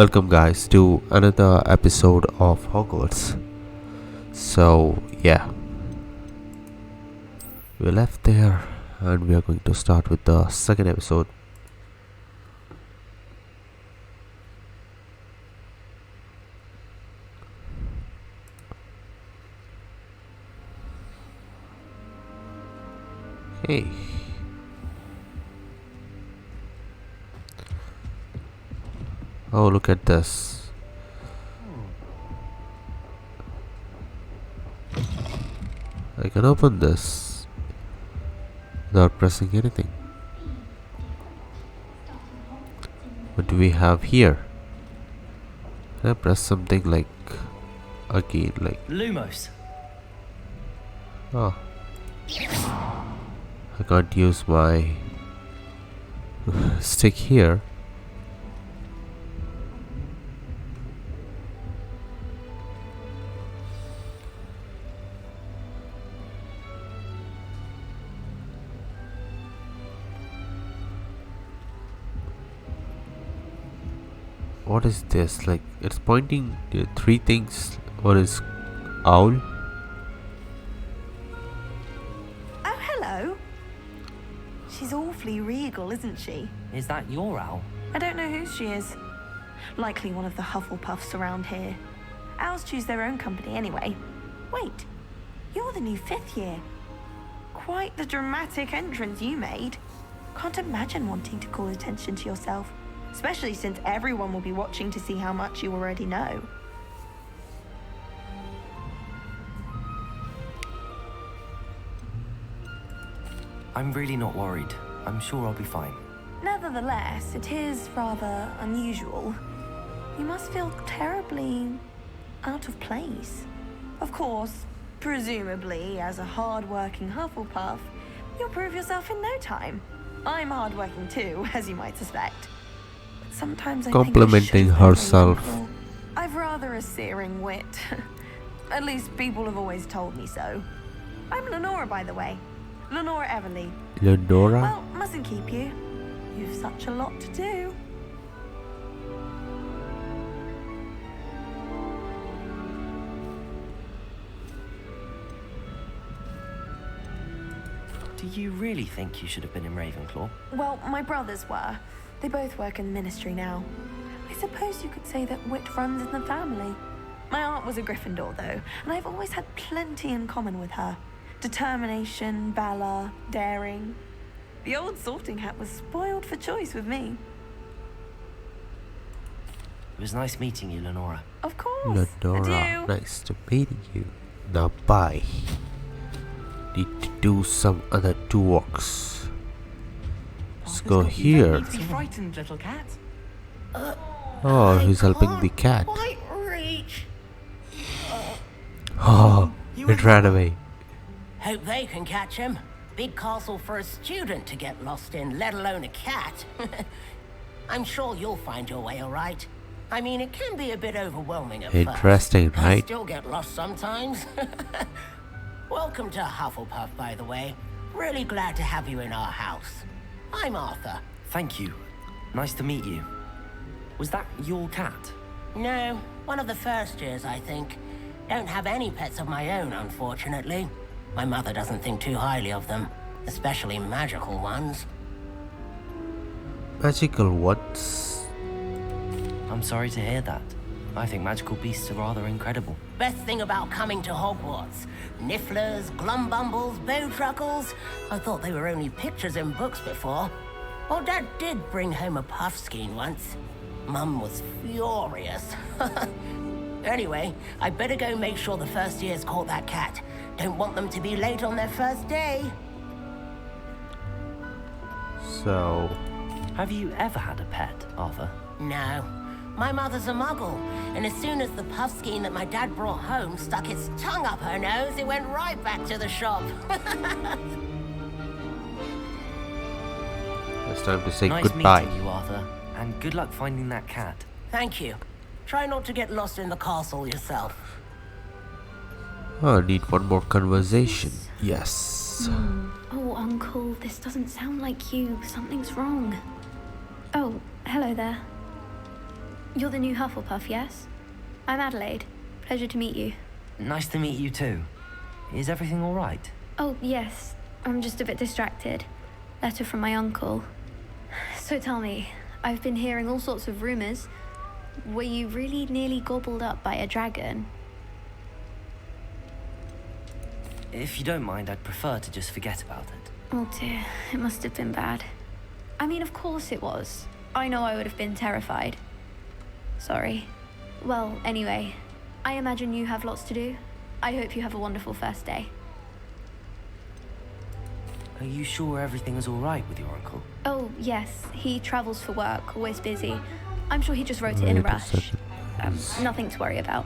Welcome, guys, to another episode of Hogwarts. So, yeah, we left there and we are going to start with the second episode. Hey. Oh, look at this. I can open this without pressing anything. What do we have here? Can I press something like again, like Lumos. oh, I can't use my stick here. What is this? Like, it's pointing to three things. One is owl. Oh, hello. She's awfully regal, isn't she? Is that your owl? I don't know who she is. Likely one of the Hufflepuffs around here. Owls choose their own company anyway. Wait, you're the new 5th year. Quite the dramatic entrance you made. Can't imagine wanting to call attention to yourself, especially since everyone will be watching to see how much you already know. I'm really not worried. I'm sure I'll be fine. Nevertheless, it is rather unusual. You must feel terribly out of place. Of course, presumably, as a hard-working Hufflepuff, you'll prove yourself in no time. I'm hard-working too, as you might suspect. But sometimes I Complimenting think I should herself. have been more. I've rather a searing wit. At least people have always told me so. I'm Lenora, by the way. Lenora Everly. Lenora? Well, mustn't keep you. You've such a lot to do. Do you really think you should have been in Ravenclaw? Well, my brothers were. They both work in the ministry now. I suppose you could say that wit runs in the family. My aunt was a Gryffindor, though, and I've always had plenty in common with her. Determination, valor, daring. The old sorting hat was spoiled for choice with me. It was nice meeting you, Lenora. Of course. Lenora, Adieu. nice to meeting you. Now bye. Need to do some other two walks. Let's go here. Don't need to be frightened, little cat. Oh, he's helping the cat. Quite reach. Oh, it ran away. Hope they can catch him. Big castle for a student to get lost in, let alone a cat. I'm sure you'll find your way all right. I mean, it can be a bit overwhelming at Interesting, first. I right? still get lost sometimes. Welcome to Hufflepuff, by the way. Really glad to have you in our house. I'm Arthur. Thank you. Nice to meet you. Was that your cat? No, one of the first years, I think. Don't have any pets of my own, unfortunately. My mother doesn't think too highly of them, especially magical ones. Magical what? I'm sorry to hear that. I think magical beasts are rather incredible. Best thing about coming to Hogwarts. Nifflers, glumbumbles, bowtruckles. I thought they were only pictures in books before. Well, Dad did bring home a puffskein once. Mum was furious. Anyway, I better go make sure the first years caught that cat. Don't want them to be late on their first day. So, Have you ever had a pet, Arthur? No. My mother's a muggle, and as soon as the puffskein that my dad brought home stuck its tongue up her nose, it went right back to the shop. it's time to say Nice goodbye. meeting you, Arthur. And good luck finding that cat. Thank you. Try not to get lost in the castle yourself. Oh, I need one more conversation. Yes. Oh, Uncle, this doesn't sound like you. Something's wrong. Oh, hello there. You're the new Hufflepuff, yes? I'm Adelaide. Pleasure to meet you. Nice to meet you too. Is everything all right? Oh, yes. I'm just a bit distracted. Letter from my uncle. So tell me, I've been hearing all sorts of rumors. Were you really nearly gobbled up by a dragon? If you don't mind, I'd prefer to just forget about it. Oh dear, it must have been bad. I mean, of course it was. I know I would have been terrified. Sorry. Well, anyway, I imagine you have lots to do. I hope you have a wonderful first day. Are you sure everything is all right with your uncle? Oh, yes. He travels for work, always busy. I'm sure he just wrote it in a Wait a rush. second. Nothing to worry about.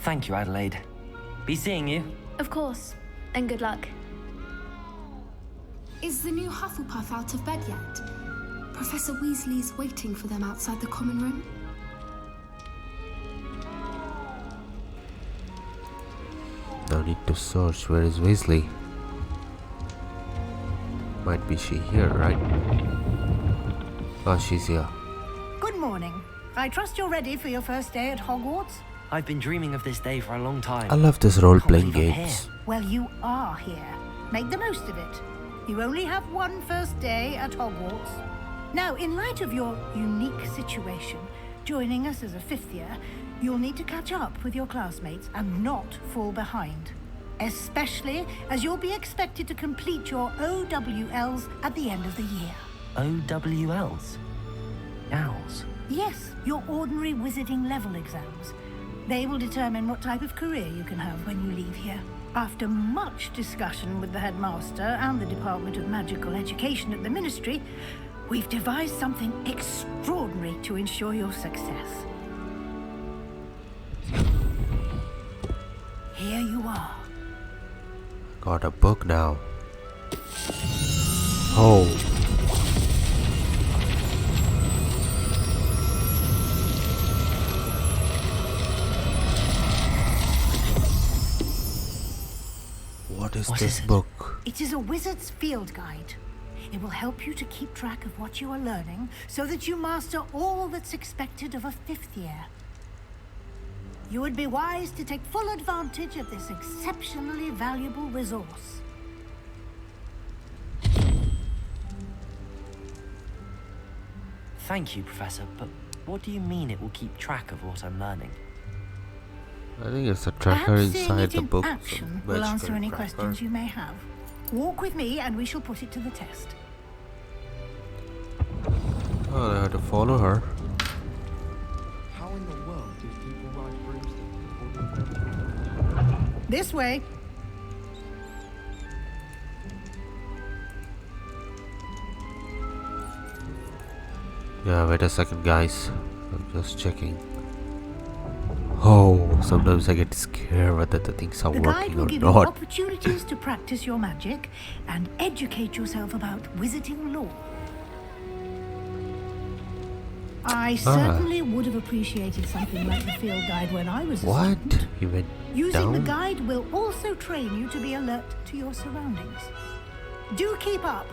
Thank you, Adelaide. Be seeing you. Of course. And good luck. Is the new Hufflepuff out of bed yet? Professor Weasley's waiting for them outside the common room. Now need to search. Where is Weasley? Might be she here, right? Oh, she's here. Good morning. I trust you're ready for your first day at Hogwarts? I've been dreaming of this day for a long time. I love this role-playing Can't believe I'm games. Well, you are here. Make the most of it. You only have one first day at Hogwarts. Now, in light of your unique situation, joining us as a fifth year, you'll need to catch up with your classmates and not fall behind. Especially as you'll be expected to complete your OWLs at the end of the year. OWLs? Owls? Yes, your ordinary wizarding level exams. They will determine what type of career you can have when you leave here. After much discussion with the headmaster and the Department of Magical Education at the Ministry, we've devised something extraordinary to ensure your success. Here you are. Got a book now. Oh. What is this book? It is a wizard's field guide. It will help you to keep track of what you are learning so that you master all that's expected of a fifth year. You would be wise to take full advantage of this exceptionally valuable resource. Thank you, Professor, but what do you mean it will keep track of what I'm learning? I think it's a tracker Perhaps seeing inside it the in book. action some will magical answer any tracker. questions you may have. Walk with me and we shall put it to the test. Oh, I have to follow her. How in the world do people ride broomsticks? This way. Yeah, wait a second, guys. I'm just checking. Oh, sometimes I get scared whether the things are The guide working will or give you not. opportunities to practice your magic and educate yourself about wizarding lore. I certainly would have appreciated something like the field guide when I was a What? student. He went Using the down? guide will also train you to be alert to your surroundings. Do keep up.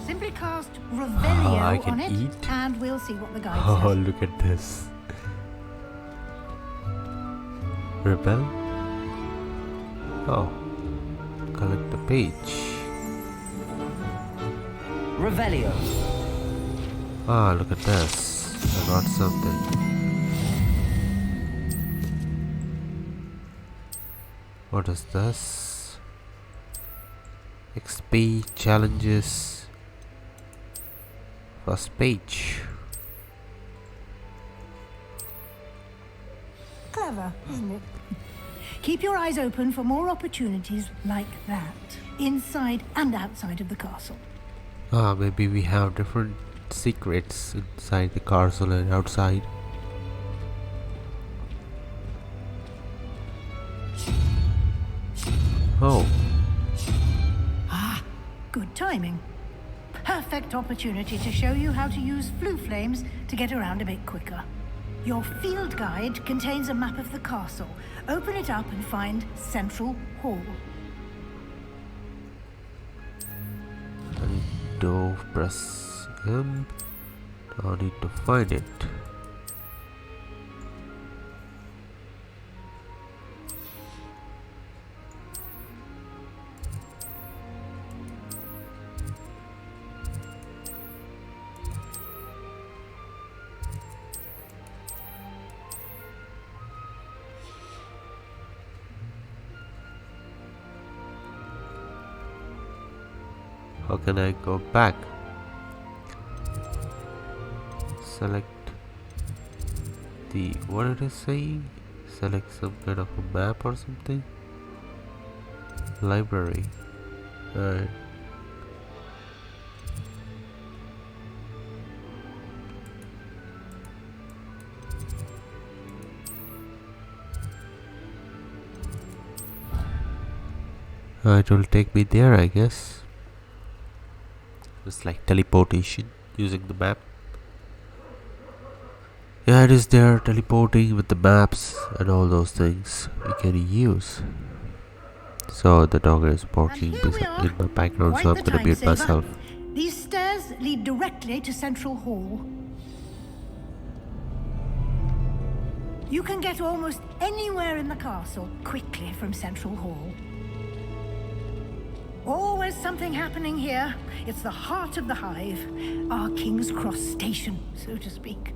Simply cast Revelio I can on it, eat? and we'll see what the guide Oh, says. look at this. Rebel? Oh. Collect the page. Revelio. Ah, look at this. I got something. What is this? XP challenges. First page. Clever, isn't it? Keep your eyes open for more opportunities like that, inside and outside of the castle. Ah, maybe we have different secrets inside the castle and outside. Oh, Good timing. Perfect. perfect opportunity to show you how to use flue flames to get around a bit quicker. Your field guide contains a map of the castle. Open it up and find Central Hall. I need to press M. I need to find it. How can I go back? Select the, what did I say? Select some kind of a map or something? Library. Alright. It will take me there, I guess. It's like teleportation using the map. Yeah, it is there, teleporting with the maps and all those things we can use. So the dog is barking in my background, so I'm gonna mute myself. These stairs lead directly to Central Hall. You can get almost anywhere in the castle quickly from Central Hall. Always something happening here. It's the heart of the hive, our King's Cross station, so to speak.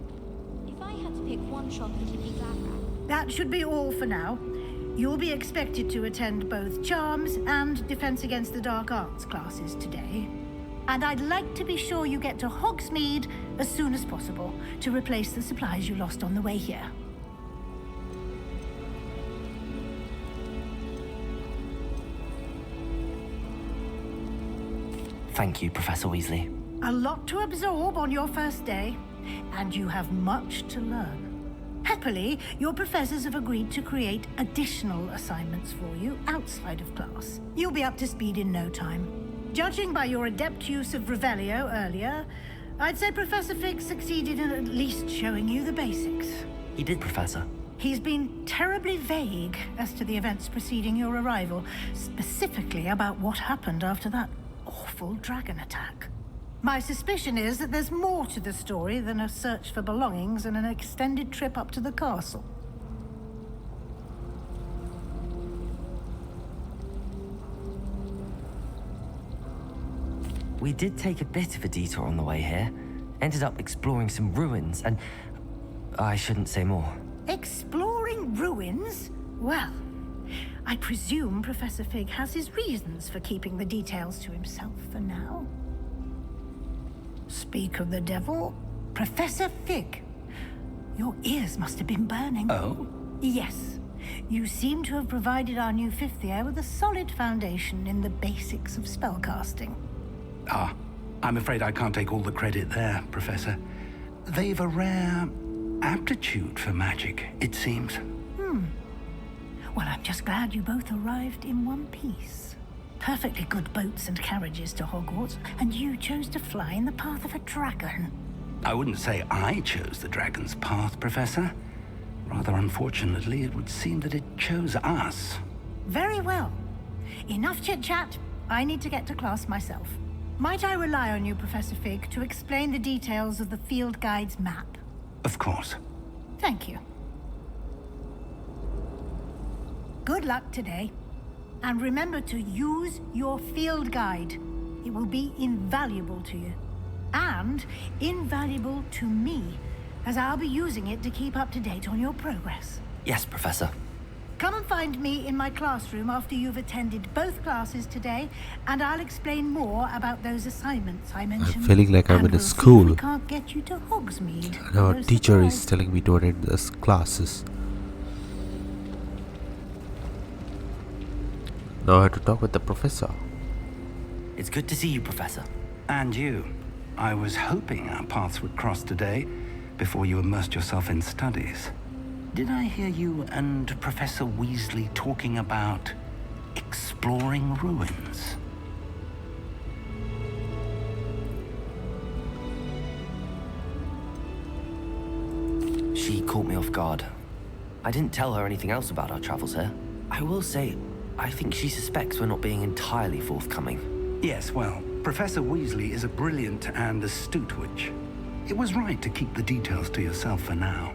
If I had to pick one shop at Tiffy Glad, That should be all for now. You'll be expected to attend both Charms and Defense Against the Dark Arts classes today. And I'd like to be sure you get to Hogsmeade as soon as possible to replace the supplies you lost on the way here. Thank you, Professor Weasley. A lot to absorb on your first day, and you have much to learn. Happily, your professors have agreed to create additional assignments for you outside of class. You'll be up to speed in no time. Judging by your adept use of Revelio earlier, I'd say Professor Fig succeeded in at least showing you the basics. He did, Professor. He's been terribly vague as to the events preceding your arrival, specifically about what happened after that awful dragon attack. My suspicion is that there's more to the story than a search for belongings and an extended trip up to the castle. We did take a bit of a detour on the way here. Ended up exploring some ruins, and I shouldn't say more. Exploring ruins? Well, I presume Professor Fig has his reasons for keeping the details to himself for now. Speak of the devil, Professor Fig. Your ears must have been burning. Oh? Yes. You seem to have provided our new fifth year with a solid foundation in the basics of spellcasting. Ah, I'm afraid I can't take all the credit there, Professor. They've a rare aptitude for magic, it seems. Well, I'm just glad you both arrived in one piece. Perfectly good boats and carriages to Hogwarts, and you chose to fly in the path of a dragon. I wouldn't say I chose the dragon's path, Professor. Rather unfortunately, it would seem that it chose us. Very well. Enough chit-chat. I need to get to class myself. Might I rely on you, Professor Fig, to explain the details of the field guide's map? Of course. Thank you. Good luck today. And remember to use your field guide. It will be invaluable to you. And invaluable to me, as I'll be using it to keep up to date on your progress. Yes, Professor. Come and find me in my classroom after you've attended both classes today, and I'll explain more about those assignments I mentioned. I'm feeling like I'm in a we'll see if school. we can't get you to Hogsmeade. And our Those teacher is supplies. telling me to attend these classes. Now I have to talk with the professor. It's good to see you, Professor. And you. I was hoping our paths would cross today, before you immersed yourself in studies. Did I hear you and Professor Weasley talking about exploring? exploring ruins. She caught me off guard. I didn't tell her anything else about our travels here. I will say, I think she suspects we're not being entirely forthcoming. Yes, well, Professor Weasley is a brilliant and astute witch. It was right to keep the details to yourself for now.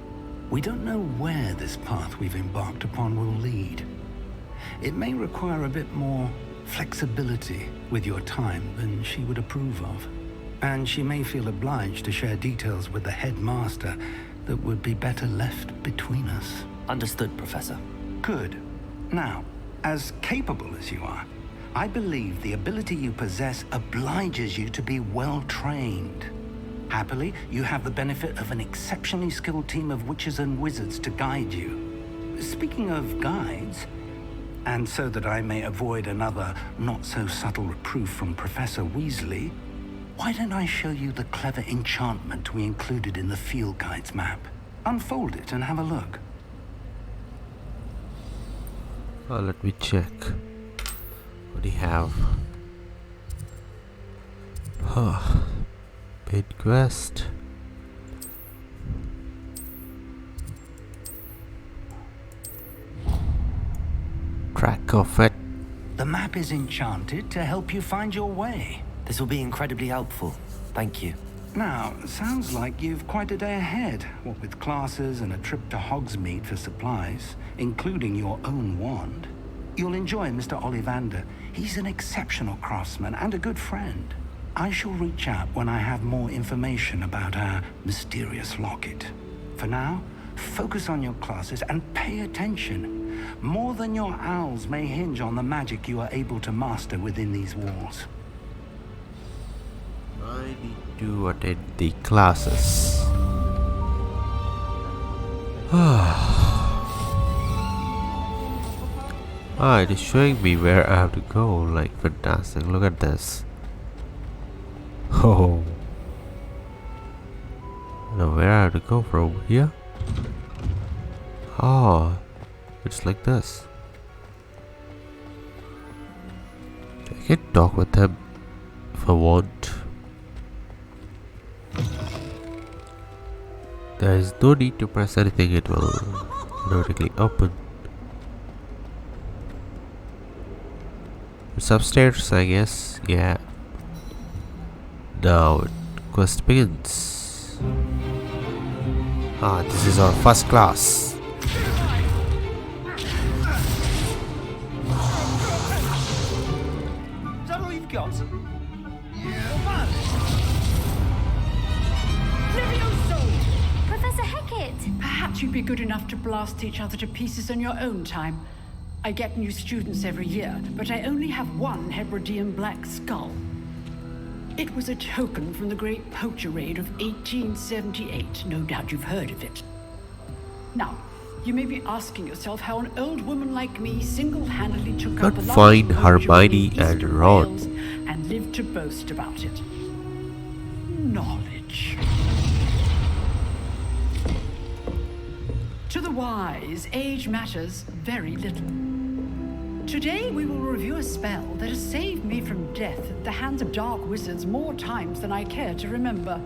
We don't know where this path we've embarked upon will lead. It may require a bit more flexibility with your time than she would approve of. And she may feel obliged to share details with the headmaster that would be better left between us. Understood, Professor. Good. Now, as capable as you are, I believe the ability you possess obliges you to be well trained. Happily, you have the benefit of an exceptionally skilled team of witches and wizards to guide you. Speaking of guides, and so that I may avoid another not-so-subtle reproof from Professor Weasley, why don't I show you the clever enchantment we included in the field guide's map? Unfold it and have a look. Let me check. What do you have? Paid quest. Track of it. The map is enchanted to help you find your way. This will be incredibly helpful. Thank you. Now, sounds like you've quite a day ahead, what with classes and a trip to Hogsmeade for supplies, including your own wand. You'll enjoy Mr. Ollivander. He's an exceptional craftsman and a good friend. I shall reach out when I have more information about our mysterious locket. For now, focus on your classes and pay attention. More than your owls may hinge on the magic you are able to master within these walls. I need to attend the classes. It is showing me where I have to go. Like, fantastic. Look at this. Oh. Now, where I have to go from here? Oh, it's like this. I can talk with them if I want. There is no need to press anything, it will automatically open. It's upstairs, I guess. Yeah. Now, quest begins. This is our first class. Is that all you've got? Professor Hecat! Perhaps you'd be good enough to blast each other to pieces on your own time. I get new students every year, but I only have one Hebridean black skull. It was a token from the Great Poacher Raid of 1878. No doubt you've heard of it. Now, you may be asking yourself how an old woman like me single-handedly took up the Can't find Hermione and Ron and lived to boast about it. Knowledge. To the wise, age matters very little. Today we will review a spell that has saved me from death at the hands of dark wizards more times than I care to remember.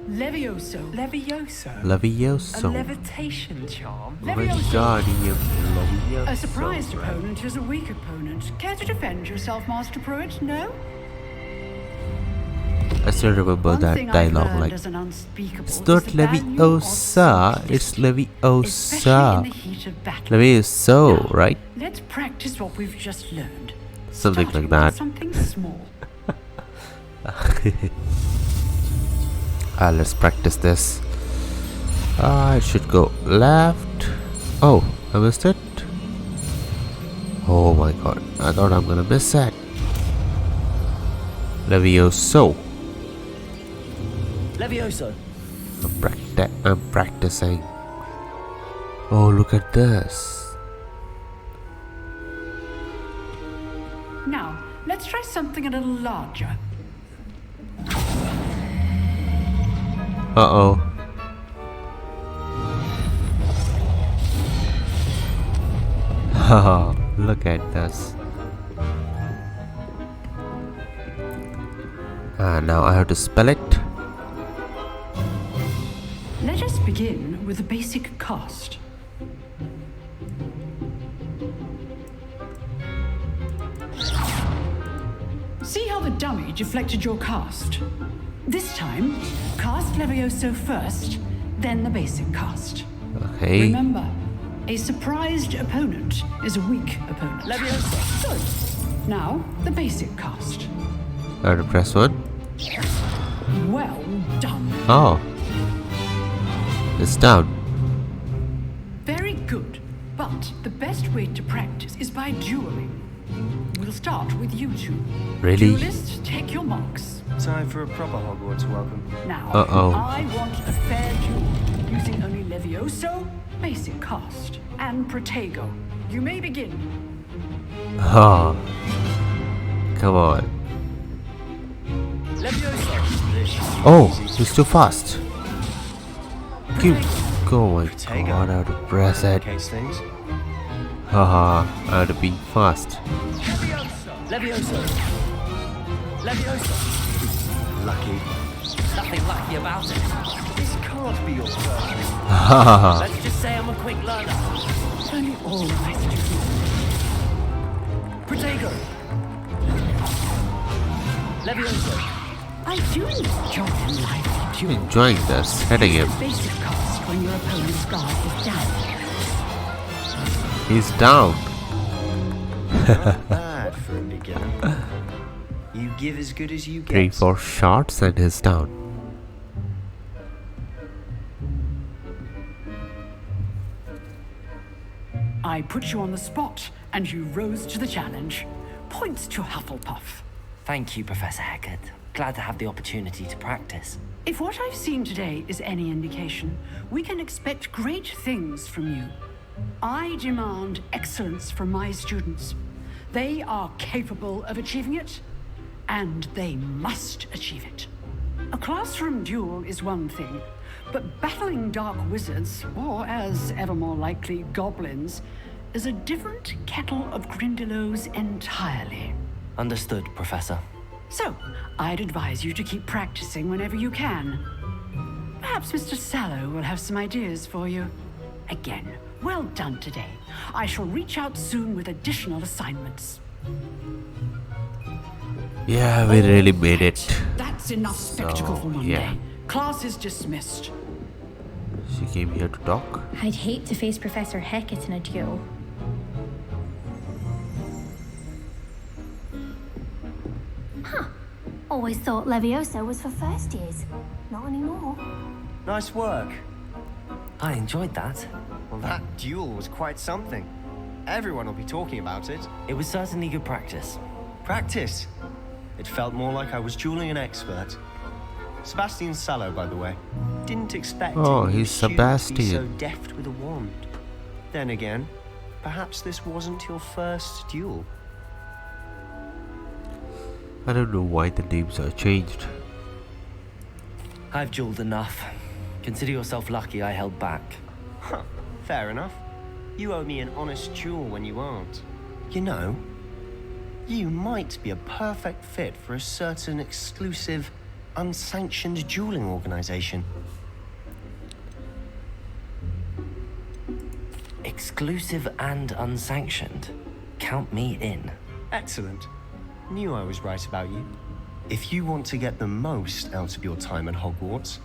Levioso. Levioso? Levioso. A levitation charm? A surprised opponent is a weak opponent. Care to defend yourself, Master Pruitt? No? I still remember that dialogue, like, it's not Leviosa, it's Leviosa. Levioso, right? Let's practice what we've just learned. Something like that. Something small. Let's practice this. I should go left. Oh, I missed it. Oh my god, I thought I'm gonna miss that. Levioso. Levioso. I'm practicing. Oh, look at this. Now, let's try something a little larger. Uh-oh. Haha, look at this. Now I have to spell it. Let us begin with the basic cast. See how the dummy deflected your cast? This time, cast Levioso first, then the basic cast. Okay. Remember, a surprised opponent is a weak opponent. Leviosa. Good. Now, the basic cast. I have to press 1. Well done. Oh. It's down. Very good. But the best way to practice is by dueling. We'll start with you two. Really? Duelist, take your marks. Time for a proper Hogwarts welcome. Now, Uh-oh. I want a fair duel, using only Levioso, basic cast, and Protego. You may begin. Oh. Come on. Leviosa. Oh, he's too fast. Oh my god, I have to press it. Case things. Haha, I have to be fast. Leviosa. Leviosa. Lucky. Nothing lucky about it. This can't be your first. Haha. Let's just say I'm a quick learner. Only all of my students. Protego. Leviosa. I do enjoy life. I'm enjoying this, hitting him. Basic cast when your opponent's guard is down. He's down. Not bad for a beginner. You give as good as you get. 3-4 shots and he's down. I put you on the spot, and you rose to the challenge. Points to Hufflepuff. Thank you, Professor Hecat. Glad to have the opportunity to practice. If what I've seen today is any indication, we can expect great things from you. I demand excellence from my students. They are capable of achieving it, and they must achieve it. A classroom duel is one thing, but battling dark wizards, or as ever more likely, goblins, is a different kettle of Grindylows entirely. Understood, Professor. So, I'd advise you to keep practicing whenever you can. Perhaps Mr. Sallow will have some ideas for you. Again, well done today. I shall reach out soon with additional assignments. Yeah, we really made it. That's enough spectacle for one yeah. day. Class is dismissed. She came here to talk. I'd hate to face Professor Hecat in a duel. Huh. Always thought Levioso was for first years. Not anymore. Nice work. I enjoyed that. Well, that duel was quite something. Everyone will be talking about it. It was certainly good practice. Practice. It felt more like I was dueling an expert. Sebastian Sallow, by the way. Didn't expect Oh, a new he's student to be so Sebastian. deft with a wand. Then again, perhaps this wasn't your first duel. I don't know why the names are changed. I've dueled enough. Consider yourself lucky I held back. Huh, fair enough. You owe me an honest duel when you aren't. You know, you might be a perfect fit for a certain exclusive, unsanctioned dueling organization. Exclusive and unsanctioned. Count me in. Excellent. Knew I was right about you. If you want to get the most out of your time at Hogwarts,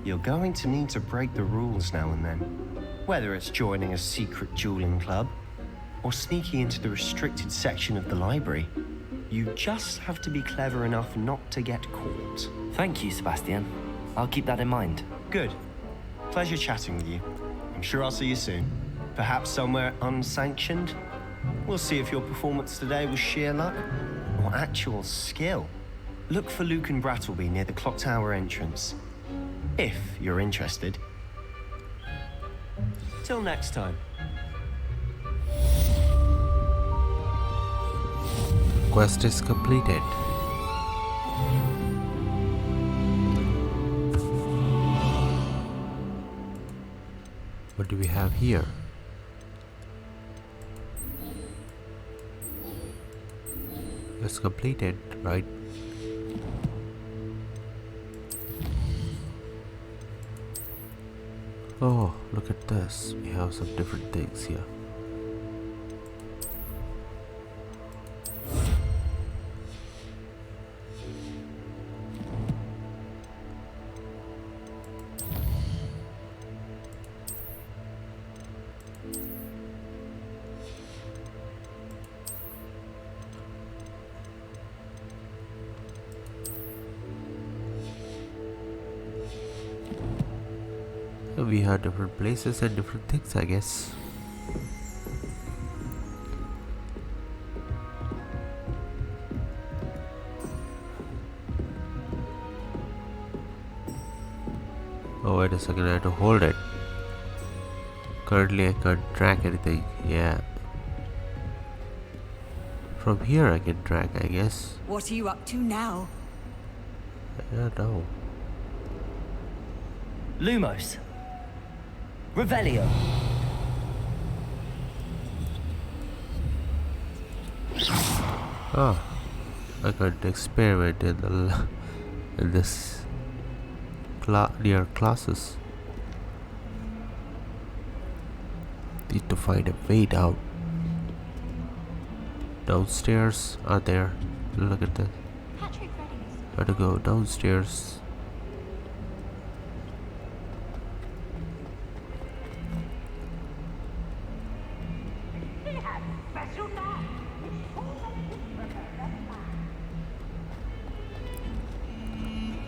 you're going to need to break the rules now and then. Whether it's joining a secret dueling club, or sneaking into the restricted section of the library, you just have to be clever enough not to get caught. Thank you, Sebastian. I'll keep that in mind. Good. Pleasure chatting with you. I'm sure I'll see you soon. Perhaps somewhere unsanctioned? We'll see if your performance today was sheer luck or actual skill. Look for Luke and Brattleby near the clock tower entrance, if you're interested. Till next time. Quest is completed. What do we have here? It's completed, right? Oh, look at this. We have some different things here. We have different places and different things, I guess. Oh, wait a second, I have to hold it. Currently, I can't track anything. Yeah. From here, I can track, I guess. What are you up to now? I don't know. Lumos. Revelio. Ah, I can't experiment in the in this near classes. Need to find a way down. Downstairs are there. Look at that. How to go downstairs.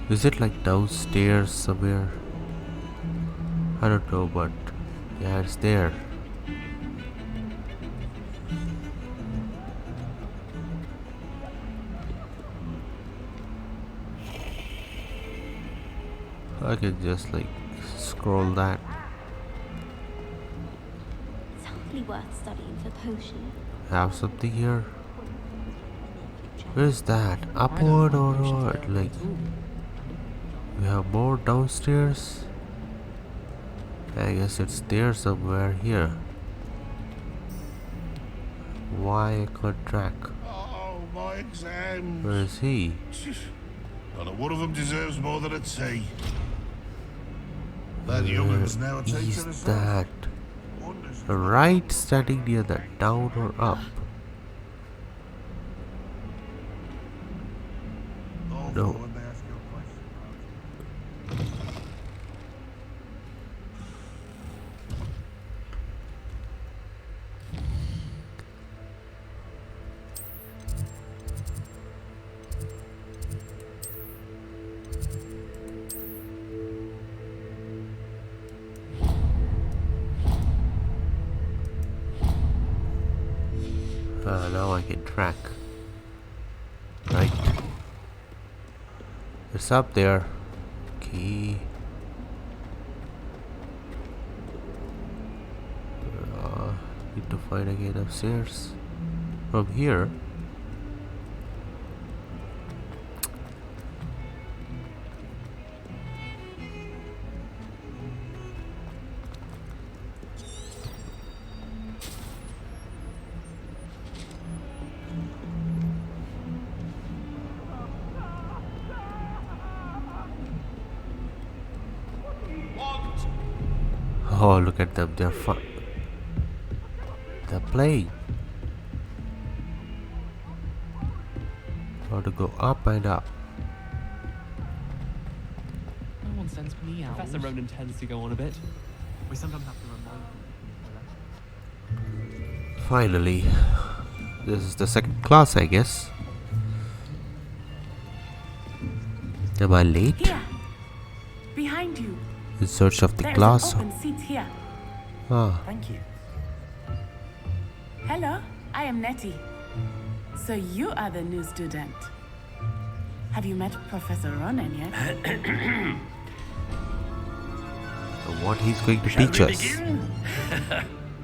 Is it like downstairs somewhere? I don't know, but yeah, it's there. I can just like scroll that. It's hardly worth studying for potion. Have something here? Where's that? Upward or what? Like, we have more downstairs? I guess it's there somewhere here. Why I can't track? Oh, my exams. Where is he? Not one of them deserves more than a tea. That youngun's now a teacher Is herself. that right standing near the down or up? No. Now I can track. Right. It's up there. Okay. Need to find again upstairs. From here. Oh, look at them, they're fun. They're playing. How to go up and up. No one sends me out. Professor Ronan tends to go on a bit. We sometimes have to remind him. Finally. This is the second class, I guess. Am I late? Here. Behind you. In search of the There's class. an open seat here. Ah. Thank you. Hello, I am Nettie. So you are the new student. Have you met Professor Ronan yet? What he's going to Shall teach we us. begin?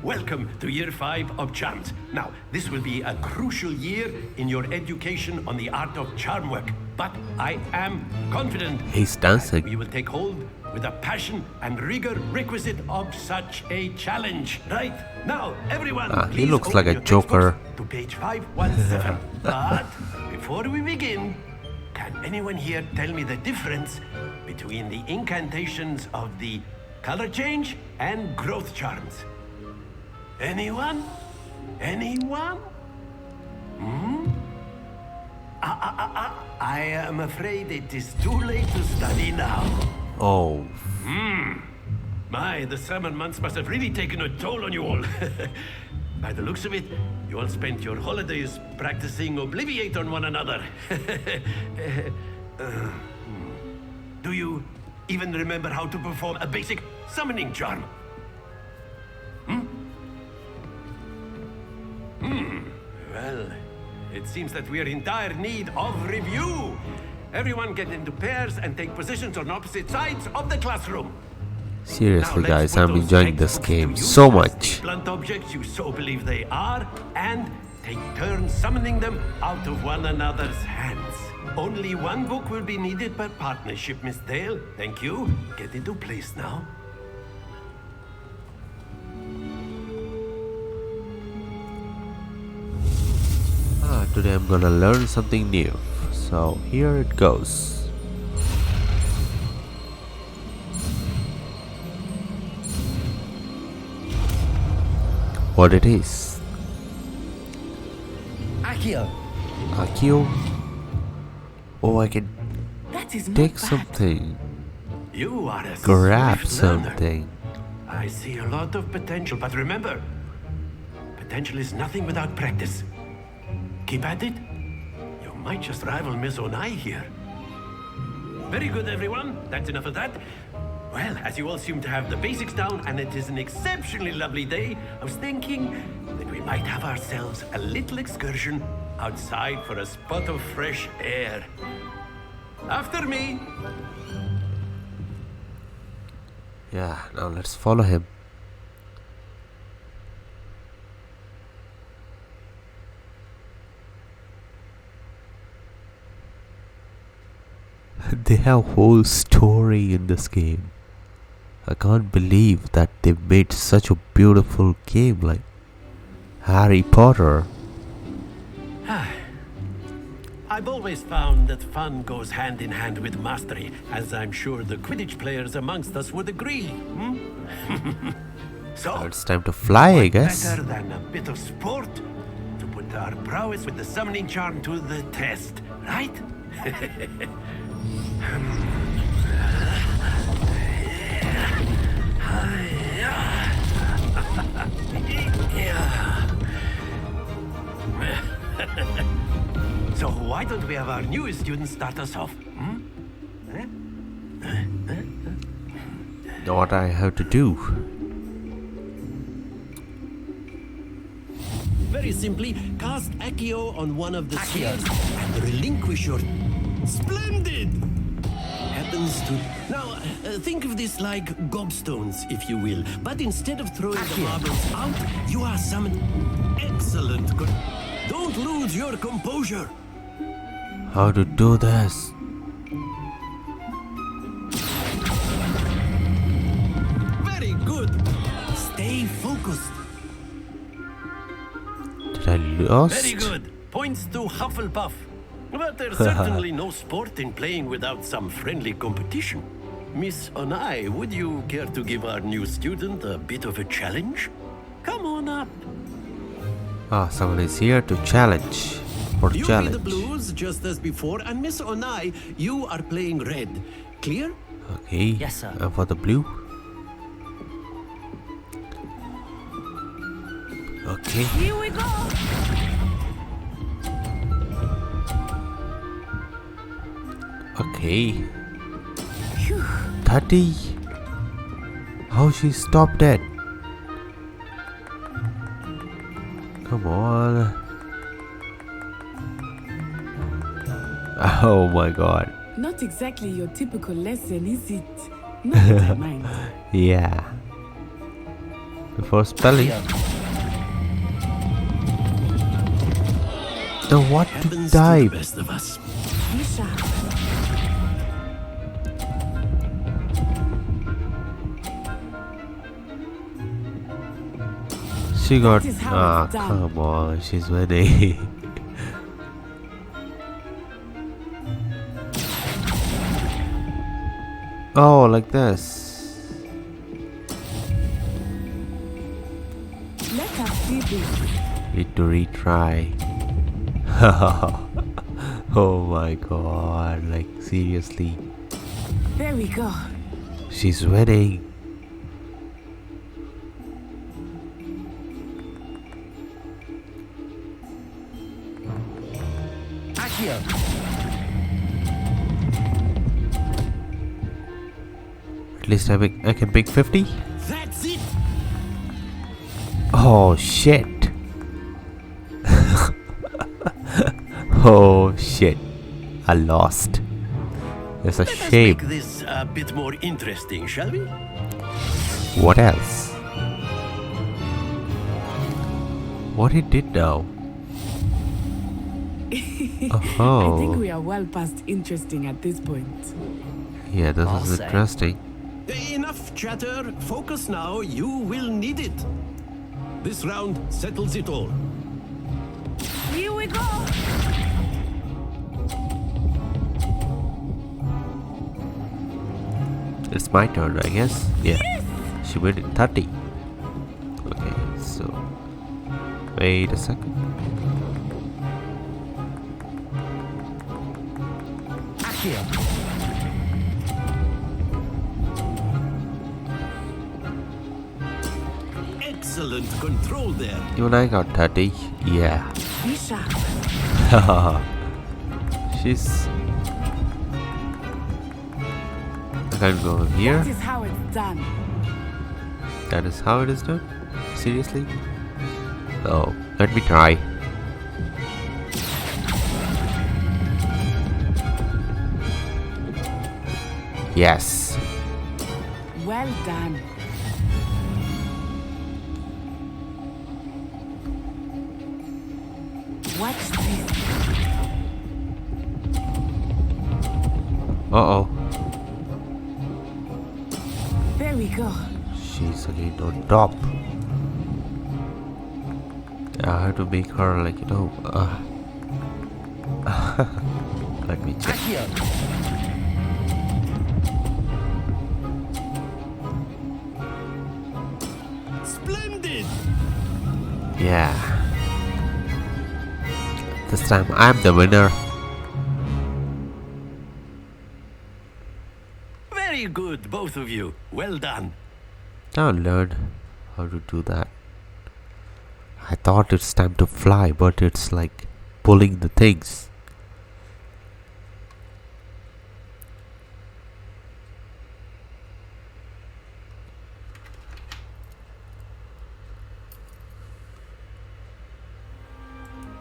Welcome to year 5 of charms. Now, this will be a crucial year in your education on the art of charm work. But I am confident He's dancing. we will take hold with the passion and rigor requisite of such a challenge. Right, now, everyone, He please looks open like a your joker. textbooks to page 517. But before we begin, can anyone here tell me the difference between the incantations of the color change, and growth charms. Anyone? Anyone? I am afraid it is too late to study now. Oh. My, the summer months must have really taken a toll on you all. By the looks of it, you all spent your holidays practicing Obliviate on one another. Do you even remember how to perform a basic summoning charm? Well, it seems that we are in dire need of review. Everyone get into pairs and take positions on opposite sides of the classroom. Seriously, Now, guys, let's put I'm those enjoying this textbooks game to use so as much. the blunt objects you so believe they are, and take turns summoning them out of one another's hands. Only one book will be needed per partnership, Miss Dale. Thank you. Get into place now. Today I'm gonna learn something new. So here it goes. What it is? Accio. Accio? Oh, I can That is take not bad. something. You are a Grab swift learner. something. I see a lot of potential, but remember, potential is nothing without practice. Keep at it. You might just rival Miss Onai here. Very good, everyone. That's enough of that. Well, as you all seem to have the basics down, and it is an exceptionally lovely day, I was thinking that we might have ourselves a little excursion outside for a spot of fresh air. After me. Yeah, now let's follow him. They have whole story in this game. I can't believe that they made such a beautiful game like Harry Potter. I've always found that fun goes hand in hand with mastery, as I'm sure the Quidditch players amongst us would agree. So, Now it's time to fly, I guess. better than a bit of sport to put our prowess with the summoning charm to the test, right? So why don't we have our newest student start us off? Know what I have to do? Very simply, cast Accio on one of the spheres and relinquish your... Splendid! Happens to... Now, think of this like gobstones, if you will. But instead of throwing the marbles out, you are summoned... Excellent. Good. Don't lose your composure. How to do this? Very good. Stay focused. Did I lost? Very good. Points to Hufflepuff. But there's certainly no sport in playing without some friendly competition. Miss Onai, would you care to give our new student a bit of a challenge? Come on up. Someone is here to challenge. For You challenge. be the blues just as before, and Miss Onai, you are playing red. Clear? Okay. Yes, sir. And for the blue. Okay. Here we go. Okay. 30. How she stopped it? Come on. Oh my god. Not exactly your typical lesson, is it? Not that I mind. Yeah. Before spelling. Now what to Happens to the type? best of us. Be sharp. She got. That is how it's done. Come on, she's winning. Oh, like this. Need to retry. Oh my god, like seriously. There we go. She's winning. At least I can pick 50. That's it. Oh shit. Oh shit. I lost. It's a shame. Let's make this a bit more interesting, shall we? What else? What he did now? I think we are well past interesting at this point. Yeah, this is interesting. Enough chatter. Focus now. You will need it. This round settles it all. Here we go. It's my turn, I guess. Yeah. She went in 30. Okay, so wait a second. Excellent control there. Even I got 30. Yeah. She's. I can't go here. That is how it's done. That is how it is done? Seriously? Oh, let me try. Yes. Well done. Watch this. Uh-oh. There we go. She's again on top. I have to make her like, you know, let me check. Splendid. Yeah. This time I'm the winner. Very good, both of you. Well done. Now learn how to do that. I thought it's time to fly, but it's like pulling the things.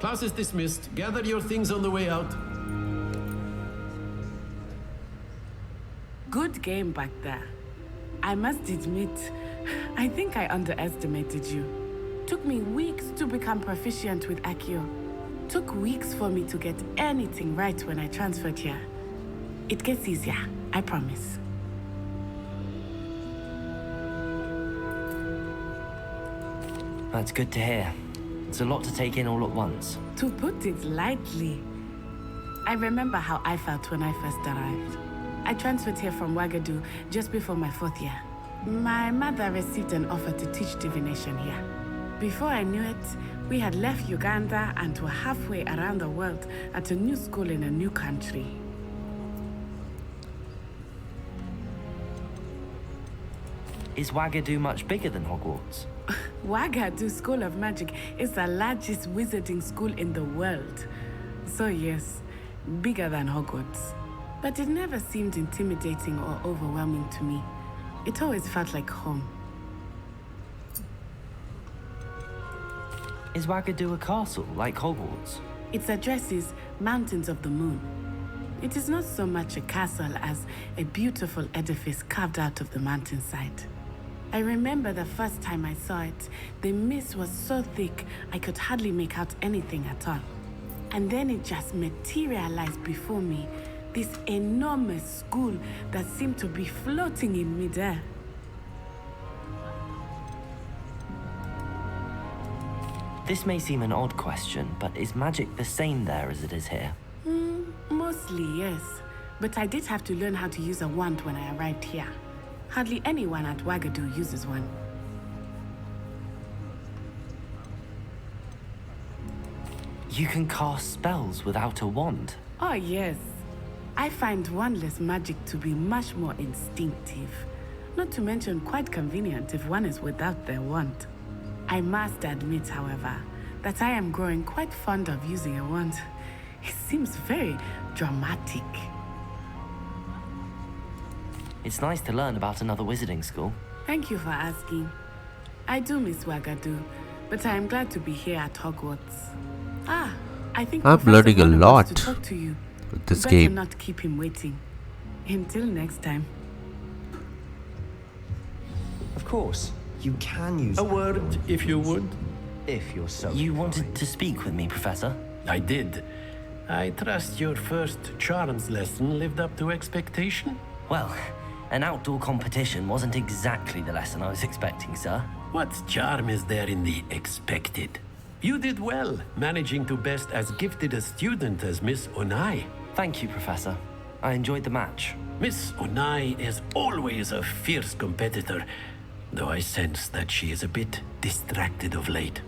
Class is dismissed. Gather your things on the way out. Good game back there. I must admit, I think I underestimated you. Took me weeks to become proficient with Accio. Took weeks for me to get anything right when I transferred here. It gets easier, I promise. That's good to hear. It's a lot to take in all at once. To put it lightly, I remember how I felt when I first arrived. I transferred here from Ouagadougou just before my 4th year. My mother received an offer to teach divination here. Before I knew it, we had left Uganda and were halfway around the world at a new school in a new country. Is Ouagadougou much bigger than Hogwarts? Ouagadougou School of Magic is the largest wizarding school in the world. So yes, bigger than Hogwarts. But it never seemed intimidating or overwhelming to me. It always felt like home. Is Ouagadougou a castle, like Hogwarts? Its address is Mountains of the Moon. It is not so much a castle as a beautiful edifice carved out of the mountainside. I remember the first time I saw it, the mist was so thick I could hardly make out anything at all. And then it just materialized before me, this enormous school that seemed to be floating in midair. This may seem an odd question, but is magic the same there as it is here? Mostly, yes. But I did have to learn how to use a wand when I arrived here. Hardly anyone at Ouagadougou uses one. You can cast spells without a wand. Oh, yes. I find wandless magic to be much more instinctive. Not to mention quite convenient if one is without their wand. I must admit, however, that I am growing quite fond of using a wand. It seems very dramatic. It's nice to learn about another wizarding school. Thank you for asking. I do miss Wagadu, but I am glad to be here at Hogwarts. Ah, I think I'm Professor learning a Warner lot wants to talk to you. with this Better game. not keep him waiting. Until next time. Of course, you can use A word, if you would. if you're so You wanted to speak with me, Professor? I did. I trust your first charms lesson lived up to expectation? Well, an outdoor competition wasn't exactly the lesson I was expecting, sir. What charm is there in the expected? You did well, managing to best as gifted a student as Miss Onai. Thank you, Professor. I enjoyed the match. Miss Onai is always a fierce competitor, though I sense that she is a bit distracted of late.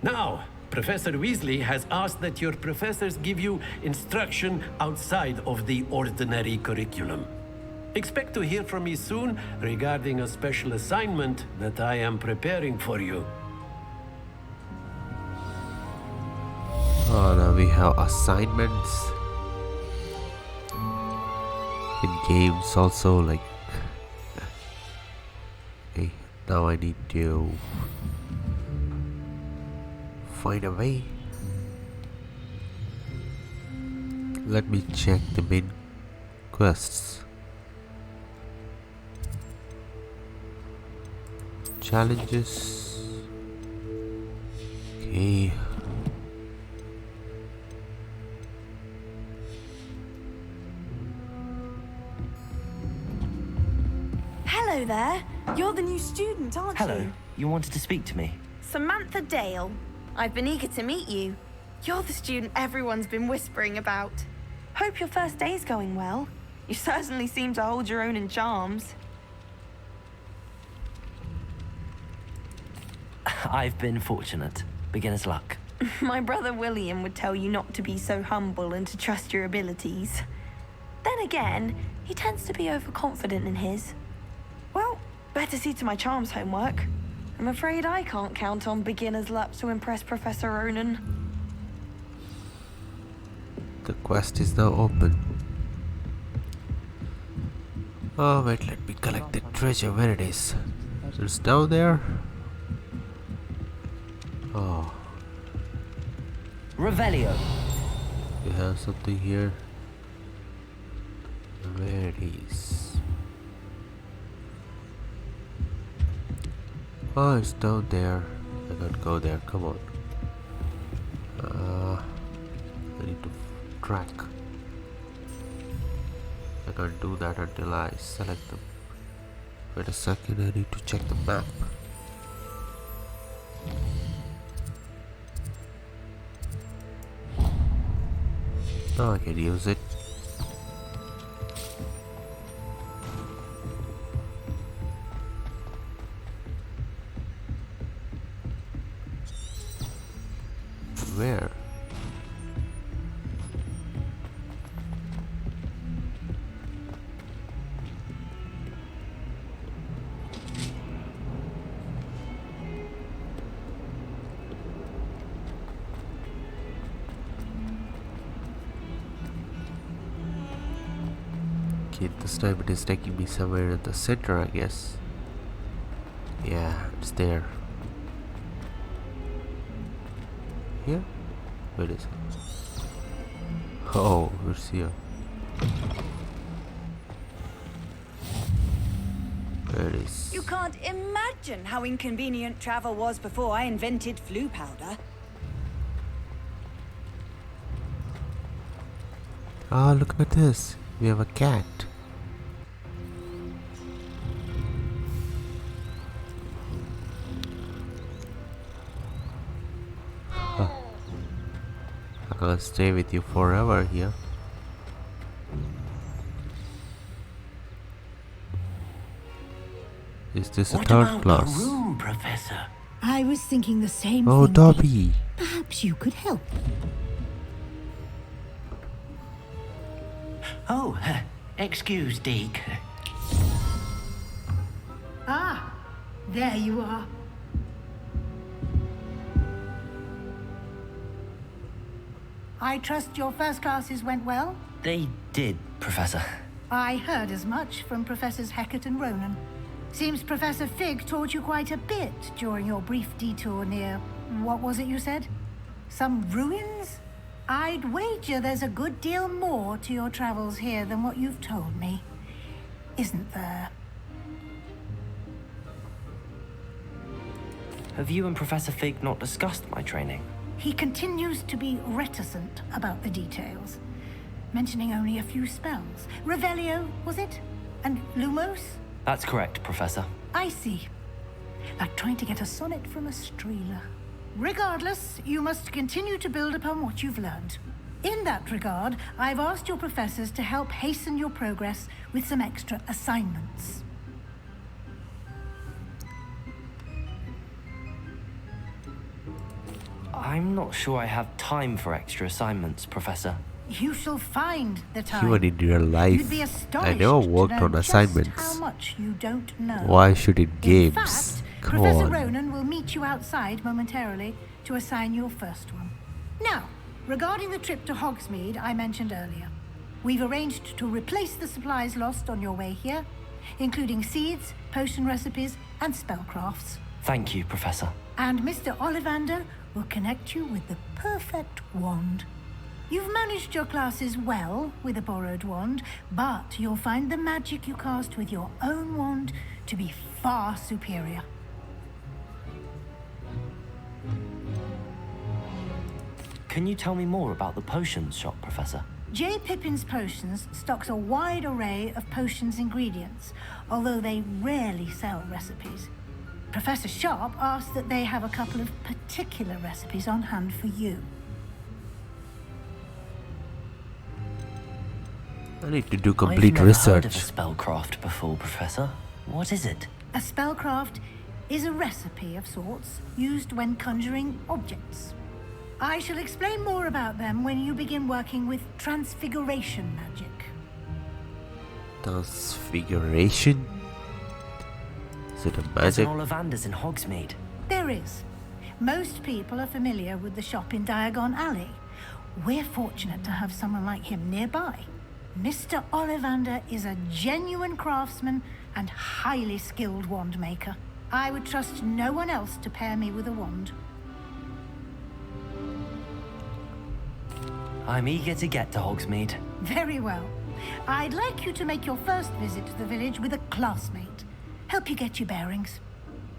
Now, Professor Weasley has asked that your professors give you instruction outside of the ordinary curriculum. Expect to hear from me soon regarding a special assignment that I am preparing for you. Oh, now we have assignments in games also, like okay, now I need to find a way. Let me check the main quests. Challenges. Okay. Hello there. You're the new student, aren't Hello. you? You wanted to speak to me? Samantha Dale. I've been eager to meet you. You're the student everyone's been whispering about. Hope your first day's going well. You certainly seem to hold your own in charms. I've been fortunate. Beginner's luck. My brother William would tell you not to be so humble and to trust your abilities. Then again, he tends to be overconfident in his. Well, better see to my charms homework. I'm afraid I can't count on beginner's luck to impress Professor Ronan. The quest is now open. Oh wait, let me collect the treasure. Where it is? It's down there. Oh, Revelio. we have something here. Where it is? Oh, it's down there. I can't go there. Come on. I need to track. I can't do that until I select them. Wait a second, I need to check the map. Now I can use it. Where? Okay, this time it is taking me somewhere in the center, I guess. Yeah, it's there. Here? Where is it? Oh, it's here. There it is. You can't imagine how inconvenient travel was before I invented flu powder. Ah, look at this. We have a cat. Huh. I can't stay with you forever here. Is this a What third about class? the room, Professor? I was thinking the same Oh, thing. Dobby. Perhaps Perhaps you could help. Oh, excuse, Deke. Ah, there you are. I trust your first classes went well? They did, Professor. I heard as much from Professors Hecat and Ronan. Seems Professor Fig taught you quite a bit during your brief detour near... what was it you said? Some ruins? I'd wager there's a good deal more to your travels here than what you've told me. Isn't there? Have you and Professor Fig not discussed my training? He continues to be reticent about the details, mentioning only a few spells. Revelio, was it? And Lumos? That's correct, Professor. I see. Like trying to get a sonnet from a streeler. Regardless, you must continue to build upon what you've learned. In that regard, I've asked your professors to help hasten your progress with some extra assignments. I'm not sure I have time for extra assignments, Professor. You shall find the time. Even in real life, You'd be astonished I never worked to know on just assignments. how much you don't know. Why should it In games? fact, Come Professor on. Ronan will meet you outside momentarily to assign your first one. Now, regarding the trip to Hogsmeade I mentioned earlier, we've arranged to replace the supplies lost on your way here, including seeds, potion recipes, and spellcrafts. Thank you, Professor. And Mr. Ollivander will connect you with the perfect wand. You've managed your classes well with a borrowed wand, but you'll find the magic you cast with your own wand to be far superior. Can you tell me more about the potions shop, Professor? J. Pippin's Potions stocks a wide array of potions ingredients, although they rarely sell recipes. Professor Sharp asked that they have a couple of particular recipes on hand for you. I need to do I've complete never heard of a research. spellcraft before, Professor. What is it? A spellcraft is a recipe of sorts used when conjuring objects. I shall explain more about them when you begin working with transfiguration magic. Transfiguration? Is it a There's an magic? Ollivander's in Hogsmeade. There is. Most people are familiar with the shop in Diagon Alley. We're fortunate to have someone like him nearby. Mr. Ollivander is a genuine craftsman and highly skilled wand maker. I would trust no one else to pair me with a wand. I'm eager to get to Hogsmeade. Very well. I'd like you to make your first visit to the village with a classmate. Help you get your bearings.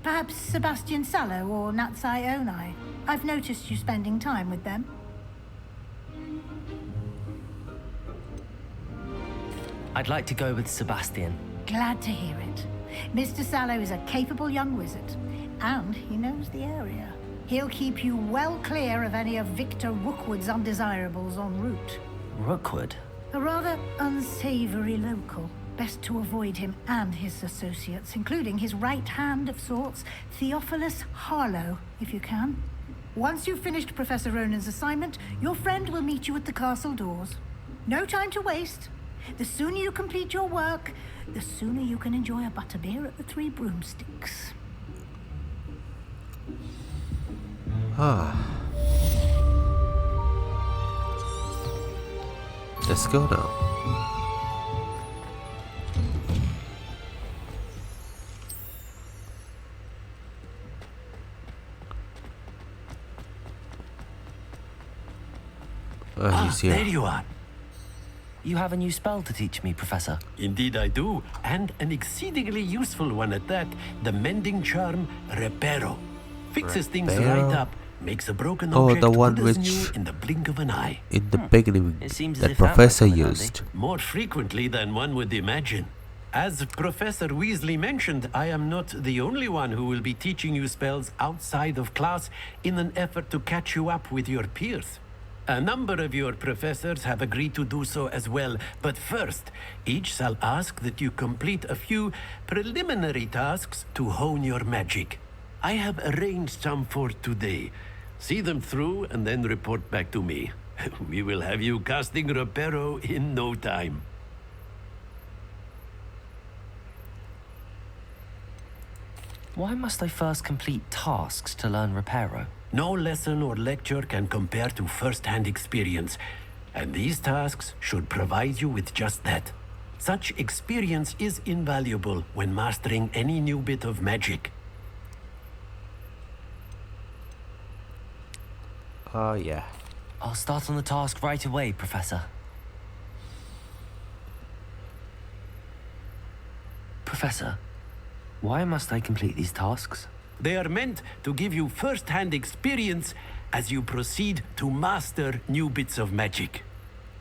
Perhaps Sebastian Sallow or Natsai Onai. I've noticed you spending time with them. I'd like to go with Sebastian. Glad to hear it. Mr. Sallow is a capable young wizard, and he knows the area. He'll keep you well clear of any of Victor Rookwood's undesirables en route. Rookwood? A rather unsavory local. Best to avoid him and his associates, including his right hand of sorts, Theophilus Harlow, if you can. Once you've finished Professor Ronan's assignment, your friend will meet you at the castle doors. No time to waste. The sooner you complete your work, the sooner you can enjoy a butterbeer at the Three Broomsticks. Let's go now. He's here. There you are. You have a new spell to teach me, Professor. Indeed I do, and an exceedingly useful one at that. The mending charm, Reparo. Fixes things Reparo? right up, makes a broken Oh, object the one good as which new in the blink of an eye. in the beginning It seems as that if that Professor might come in used. More frequently than one would imagine. As Professor Weasley mentioned, I am not the only one who will be teaching you spells outside of class in an effort to catch you up with your peers. A number of your professors have agreed to do so as well, but first, each shall ask that you complete a few preliminary tasks to hone your magic. I have arranged some for today. See them through and then report back to me. We will have you casting Reparo in no time. Why must I first complete tasks to learn Reparo? No lesson or lecture can compare to first-hand experience, and these tasks should provide you with just that. Such experience is invaluable when mastering any new bit of magic. Oh, yeah. I'll start on the task right away, Professor. Professor, why must I complete these tasks? They are meant to give you first-hand experience as you proceed to master new bits of magic.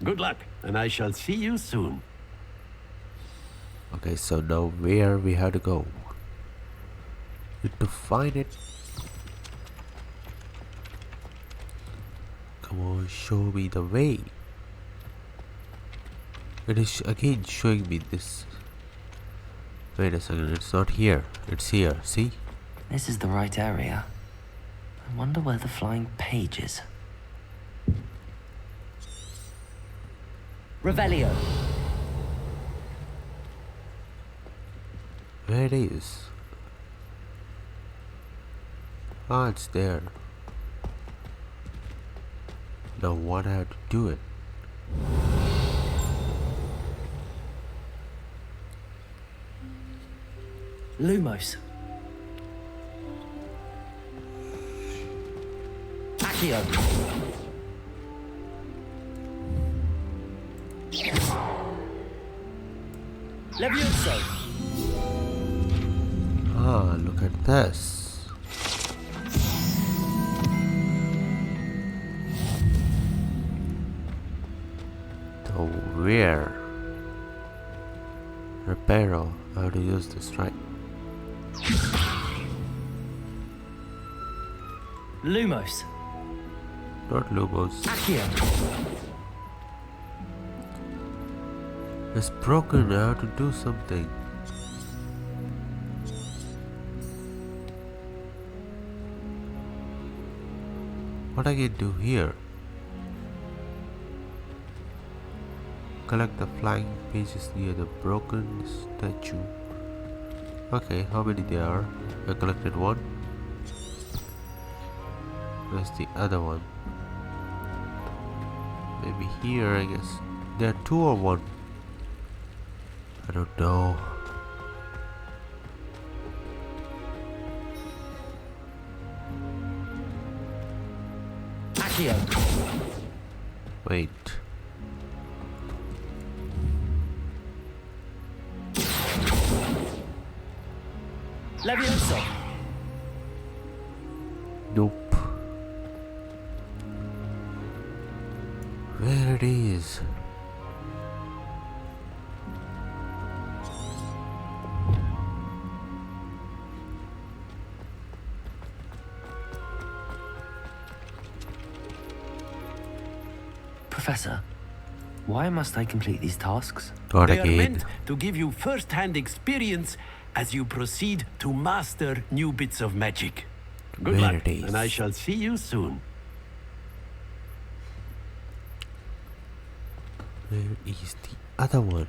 Good luck, and I shall see you soon. Okay, so now where we have to go? Need to find it. Come on, show me the way. It is again showing me this. Wait a second, it's not here. It's here, see? This is the right area. I wonder where the flying page is. Revelio. Where it is? Ah, it's there. Now what I have to do it? Lumos. Accio. Levioso. Ah, look at this. So where? Reparo. How to use this, right? Lumos. Not Lumos. Accio. It's broken. I have to do something. What I can do here? Collect the flying pages near the broken statue. Okay, how many there are? I collected one. Where's the other one? Maybe here, I guess. There are two or one? I don't know. Accio. Wait. Levioso. Nope. Where it is? Professor, why must I complete these tasks? Not They are again. meant to give you first-hand experience as you proceed to master new bits of magic. Good Where luck, it is? and I shall see you soon. Where is the other one?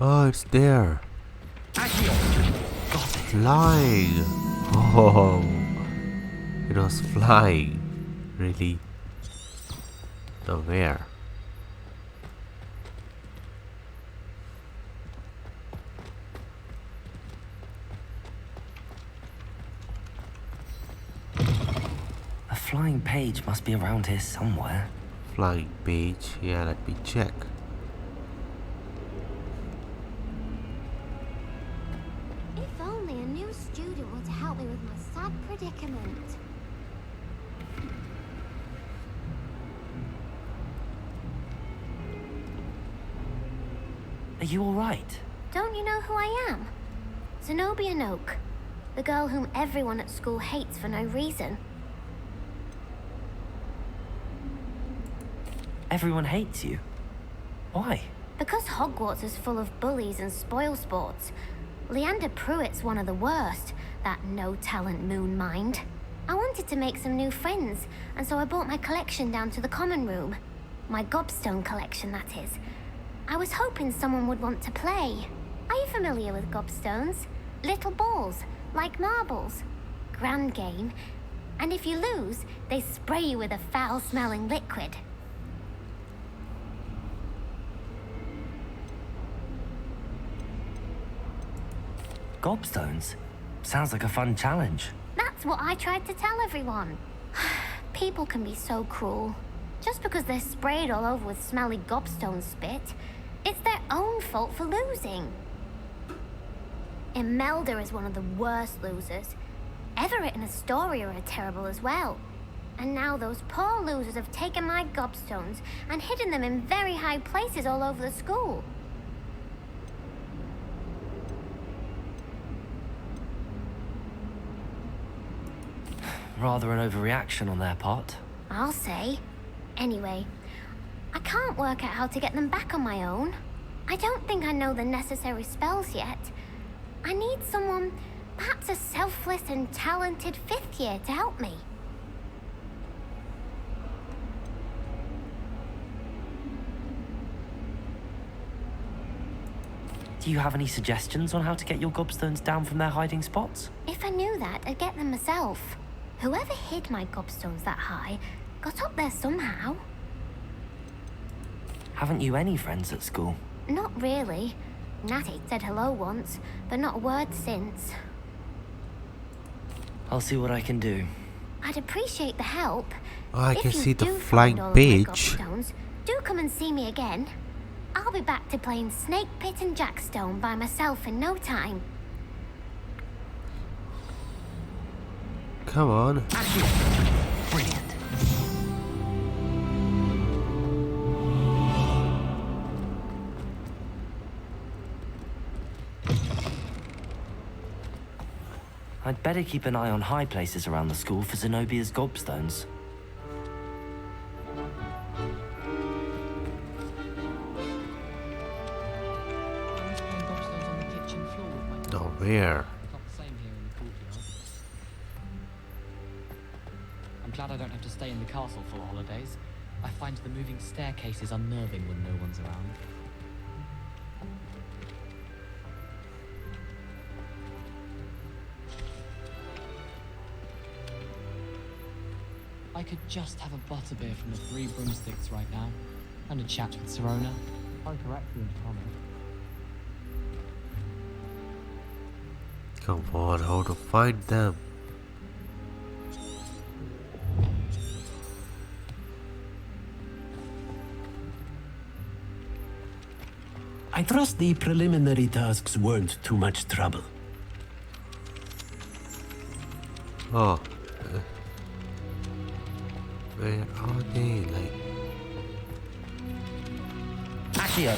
Oh, it's there. Flying. Oh, it was flying. Really? Now where? A flying page must be around here somewhere. Flying page. Yeah, let me check. If only a new student were to help me with my sad predicament. Are you alright? Don't you know who I am? Zenobia Noak, the girl whom everyone at school hates for no reason. Everyone hates you. Why? Because Hogwarts is full of bullies and spoil sports, Leander Pruitt's one of the worst, that no-talent moon mind. I wanted to make some new friends, and so I brought my collection down to the common room. My gobstone collection, that is. I was hoping someone would want to play. Are you familiar with gobstones? Little balls, like marbles. Grand game. And if you lose, they spray you with a foul-smelling liquid. Gobstones? Sounds like a fun challenge. That's what I tried to tell everyone. People can be so cruel. Just because they're sprayed all over with smelly gobstone spit, it's their own fault for losing. Imelda is one of the worst losers. Everett and Astoria are terrible as well. And now those poor losers have taken my gobstones and hidden them in very high places all over the school. Rather an overreaction on their part. I'll say. Anyway, I can't work out how to get them back on my own. I don't think I know the necessary spells yet. I need someone, perhaps a selfless and talented 5th year to help me. Do you have any suggestions on how to get your gobstones down from their hiding spots? If I knew that, I'd get them myself. Whoever hid my gobstones that high got up there somehow. Haven't you any friends at school? Not really. Natty said hello once, but not a word since. I'll see what I can do. I'd appreciate the help. Oh, I can If you see the do flying find all of my page. gobstones, do come and see me again. I'll be back to playing Snake Pit and Jackstone by myself in no time. Come on. Brilliant. I'd better keep an eye on high places around the school for Zenobia's gobstones. Oh, where? I'm glad I don't have to stay in the castle for the holidays. I find the moving staircases unnerving when no one's around. I could just have a butterbeer from the Three Broomsticks right now, and a chat with Serona. I'll correct you and Thomas. Come on, how to find them? I trust the preliminary tasks weren't too much trouble. Oh. Where are they? Like. Accio!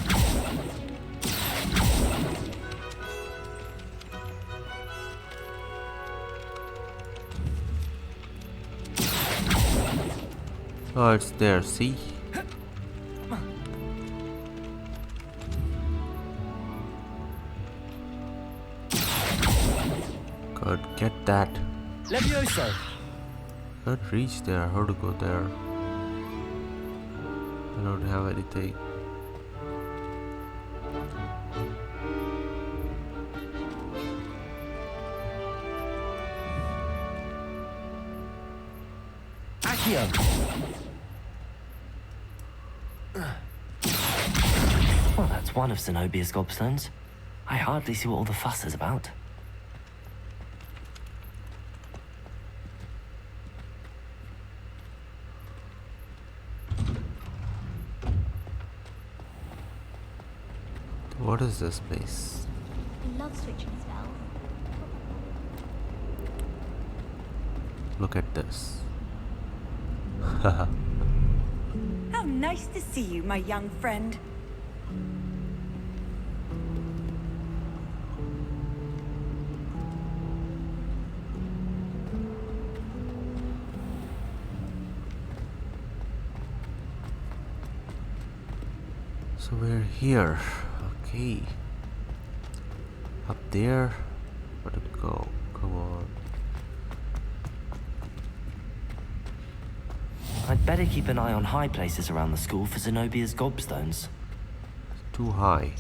Oh, it's there, see? Can't get that. Levioso! Can't reach there. How to go there? I don't have anything. Well, that's one of Zenobia's gobstones. I hardly see what all the fuss is about. What is this place? I love switching spells. Look at this. How nice to see you, my young friend. So we're here. Okay. Up there. Where to go? Come on. I'd better keep an eye on high places around the school for Zenobia's gobstones. Too high.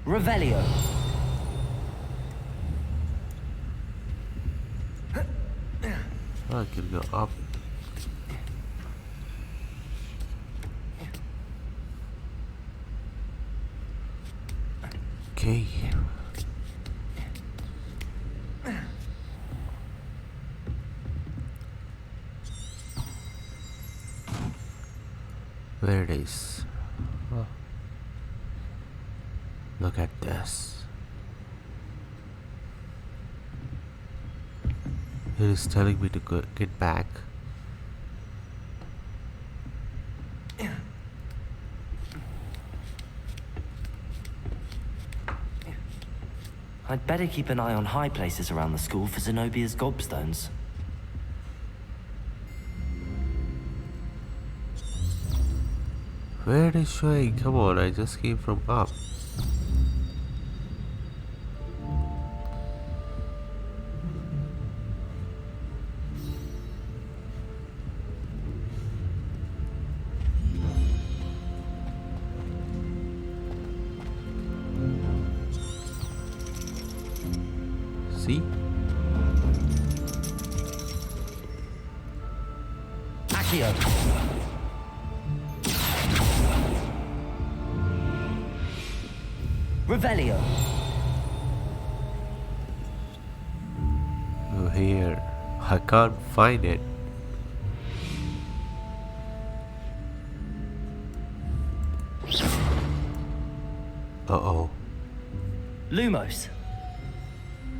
Revelio. I can go up. Okay. There it is. Oh. Look at this. It is telling me to get back. I'd better keep an eye on high places around the school for Zenobia's gobstones. Where it is showing? Come on, I just came from up. See? Accio. Revelio. Oh, here. I can't find it. Uh-oh. Lumos.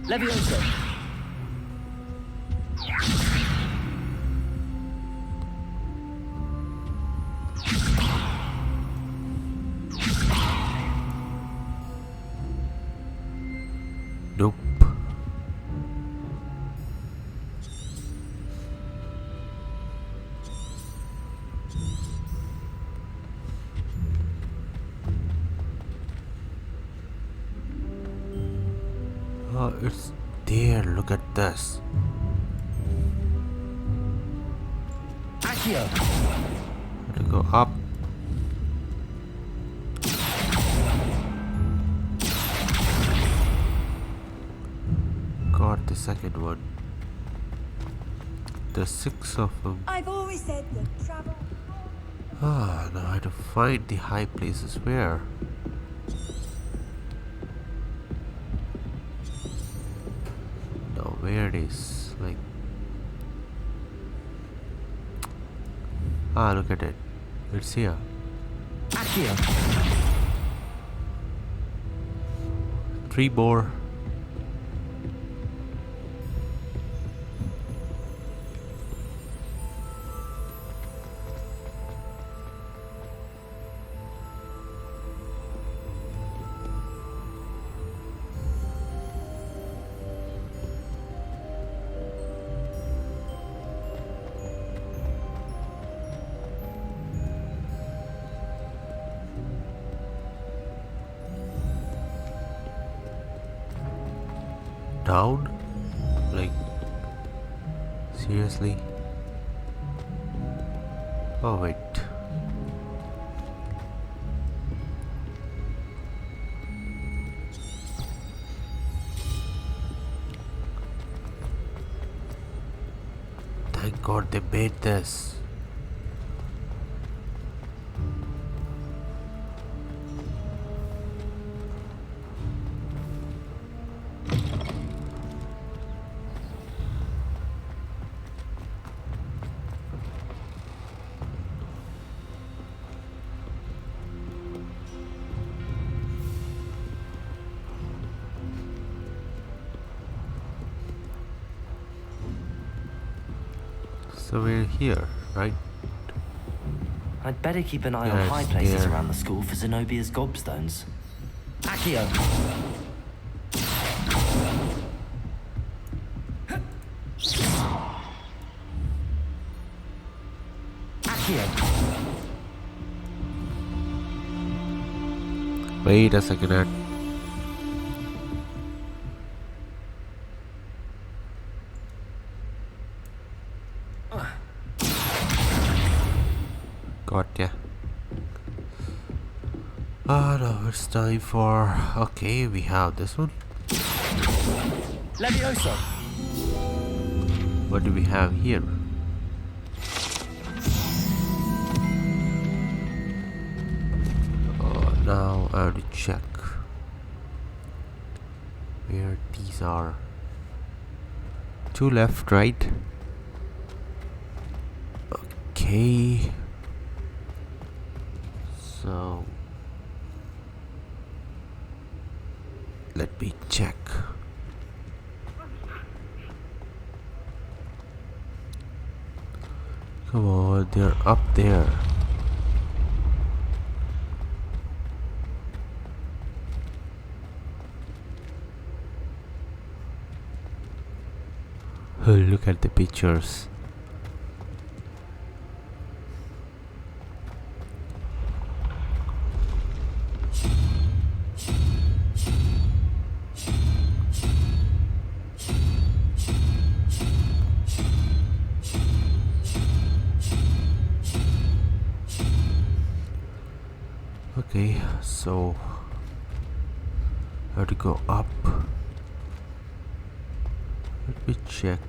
Levioso. Nope. Oh, it's there. Look at this. Accio. Have to go up. Got the second one. There's 6 of them. I've always said that travel. Ah, now I have to find the high places where. Now where it is, like. Ah, look at it. It's here. Accio. 3 more. Down? Like, seriously? Oh wait. Thank God they made this. So we're here, right? I'd better keep an eye on Yes, high places there. around the school for Zenobia's gobstones. Accio. Accio. Wait a second, Ed. Got ya. Ah, now it's time for. Okay, we have this one. Levioso. What do we have here? Now I have to check where these are. 2 left, right? Okay. So let me check. Come on, they're up there. Oh, look at the pictures. Okay, so I have to go up. Let me check.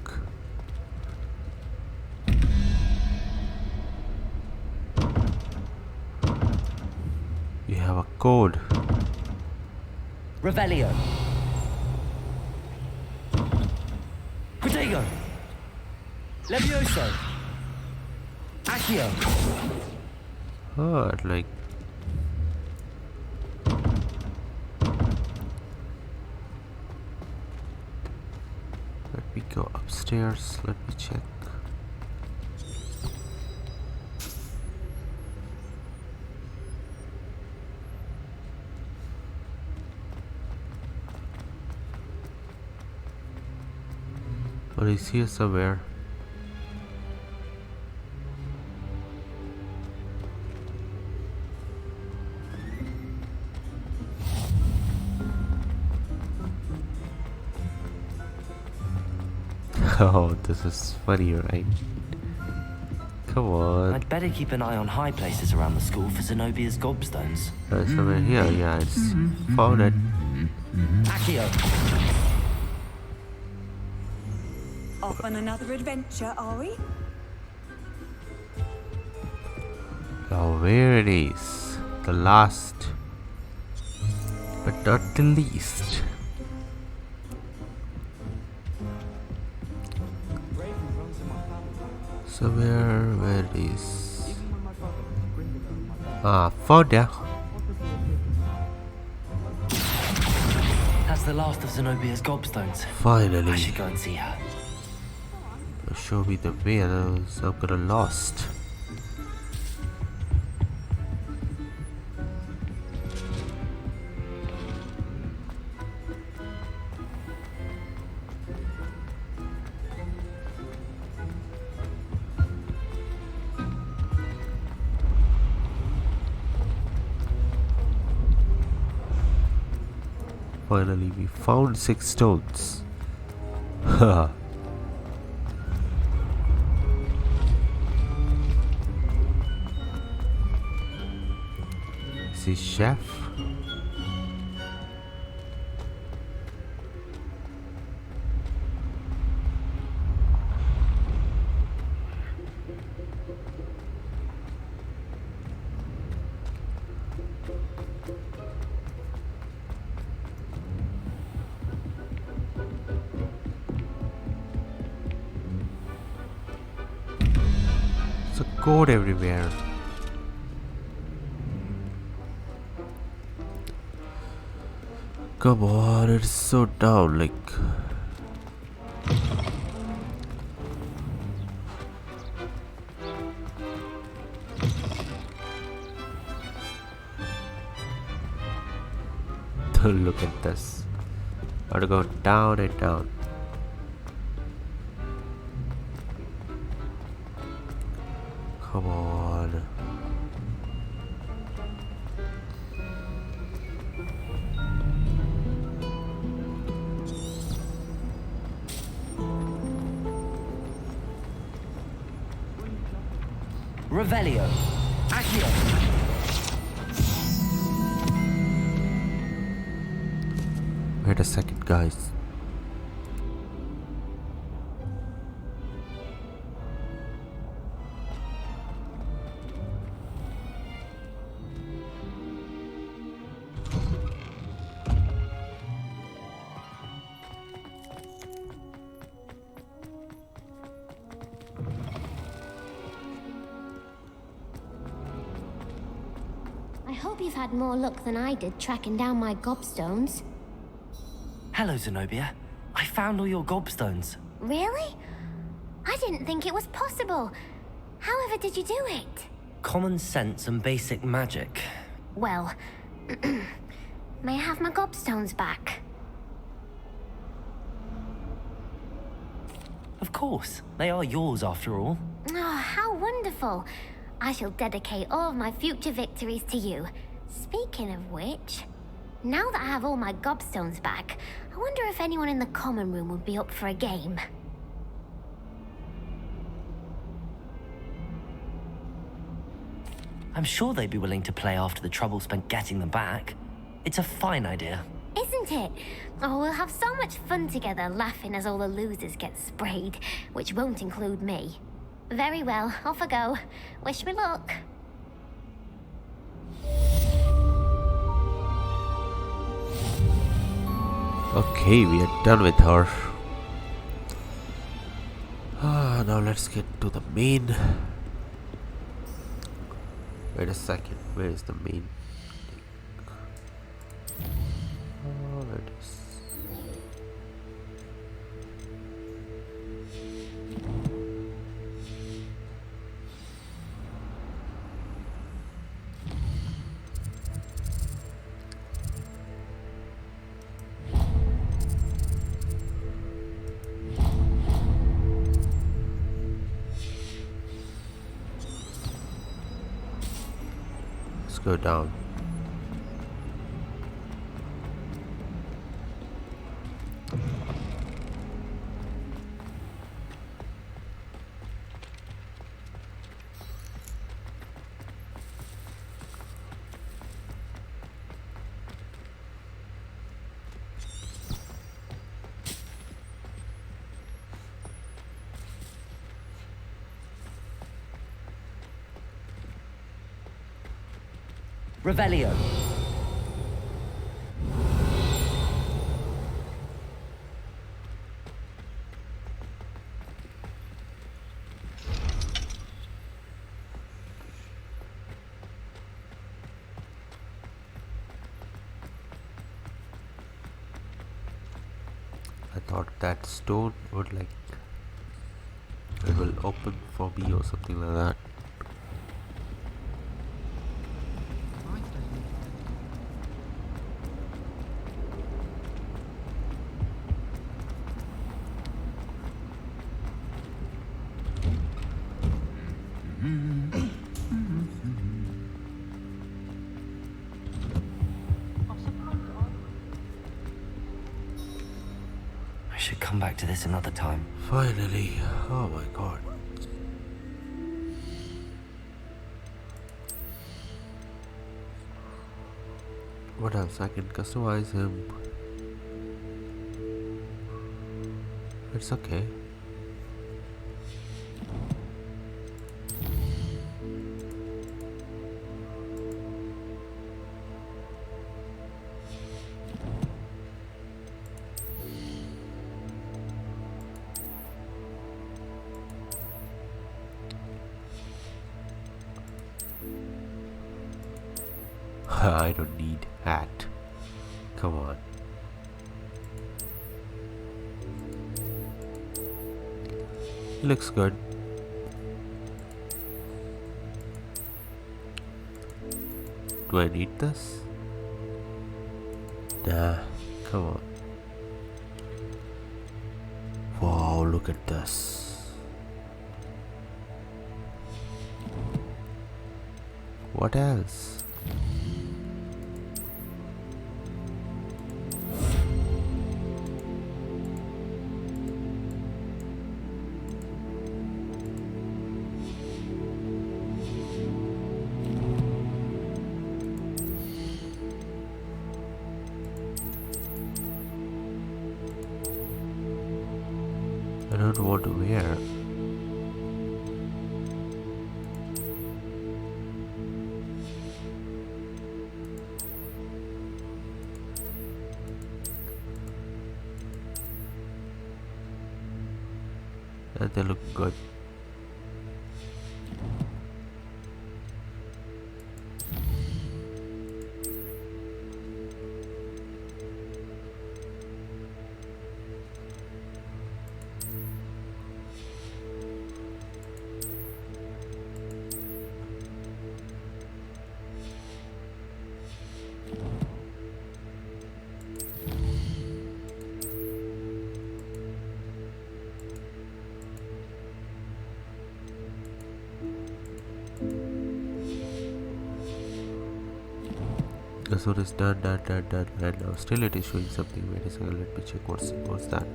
We have a code. Revelio. Protego. Levioso. Accio. Oh, like. Let me go upstairs. Let me check. But it's here somewhere. Oh, this is funny, right? Come on. I'd better keep an eye on high places around the school for Zenobia's gobstones. Somewhere here, yeah, it's found it. Accio. Off on another adventure, are we? Oh, where it is. The last, but not the least. Somewhere where it is. Ah, found it. That's the last of Zenobia's gobstones. Finally. I should go and see her. Show me the way, else I'm gonna lost. Finally, we found 6 stones. Haha. Is chef? It's a code everywhere. Come on, it's so down, like. Look at this. I gotta go down and down. Come on. Revelio. Accio. Wait a second, guys. I hope you've had more luck than I did tracking down my gobstones. Hello, Zenobia. I found all your gobstones. Really? I didn't think it was possible. However did you do it? Common sense and basic magic. Well, may I have my gobstones back? Of course. They are yours after all. Oh, how wonderful. I shall dedicate all of my future victories to you. Speaking of which, now that I have all my gobstones back, I wonder if anyone in the common room would be up for a game. I'm sure they'd be willing to play after the trouble spent getting them back. It's a fine idea. Isn't it? Oh, we'll have so much fun together laughing as all the losers get sprayed, which won't include me. Very well, off I go. Wish me luck. Okay, we are done with her. Now let's get to the main. Wait a second, where is the main? Oh, there it is. Go down. Revelio. I thought that stone would it will open for me or something like that. I should come back to this another time. Finally. Oh my god. What else? I can customize him. It's okay. I don't need hat. Come on. It looks good. Do I need this? Nah, come on. Wow, look at this. What else? don't want to wear. And they look good. So it's done, and now still it is showing something. Wait a second, let me check what's that.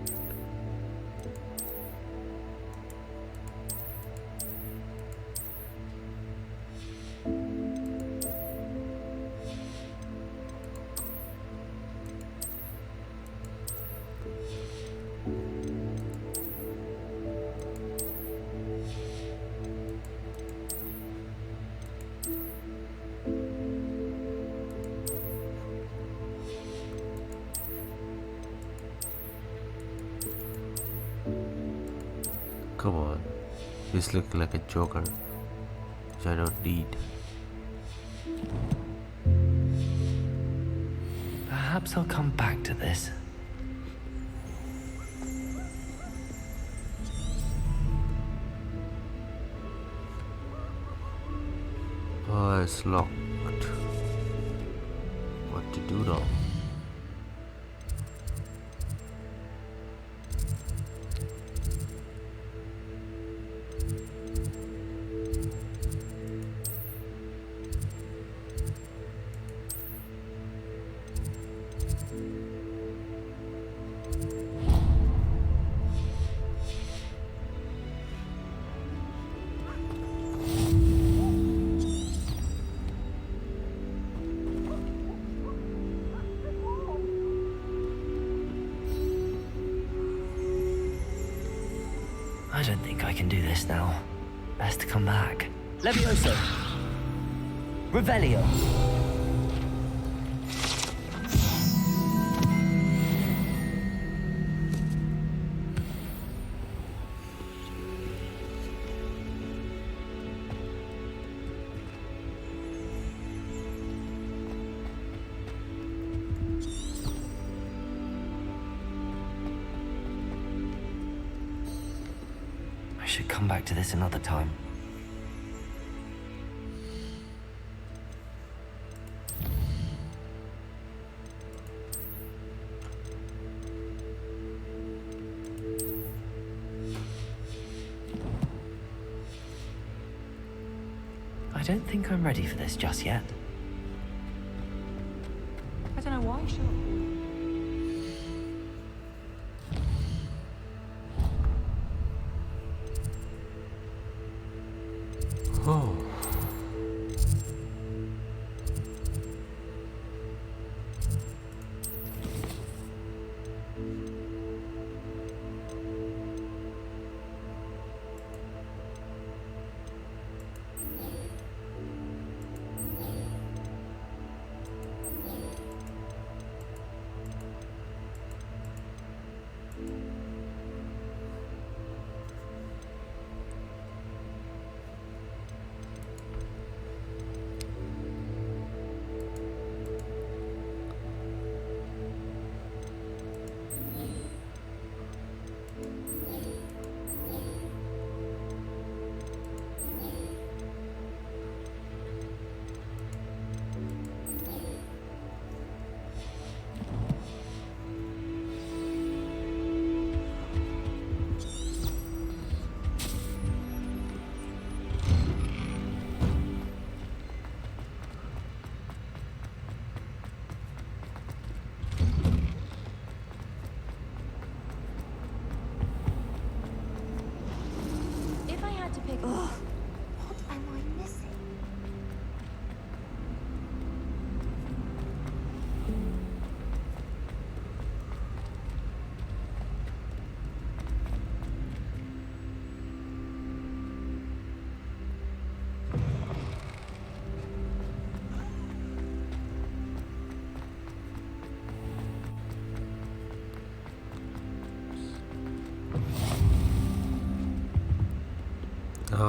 Come on, this looks like a joker, which I don't need. Perhaps I'll come back to this. Oh, it's locked. What to do now? I don't think I can do this now. Best to come back. Levioso! Revelio! I should come back to this another time. I don't think I'm ready for this just yet. I don't know why, sure. Oh.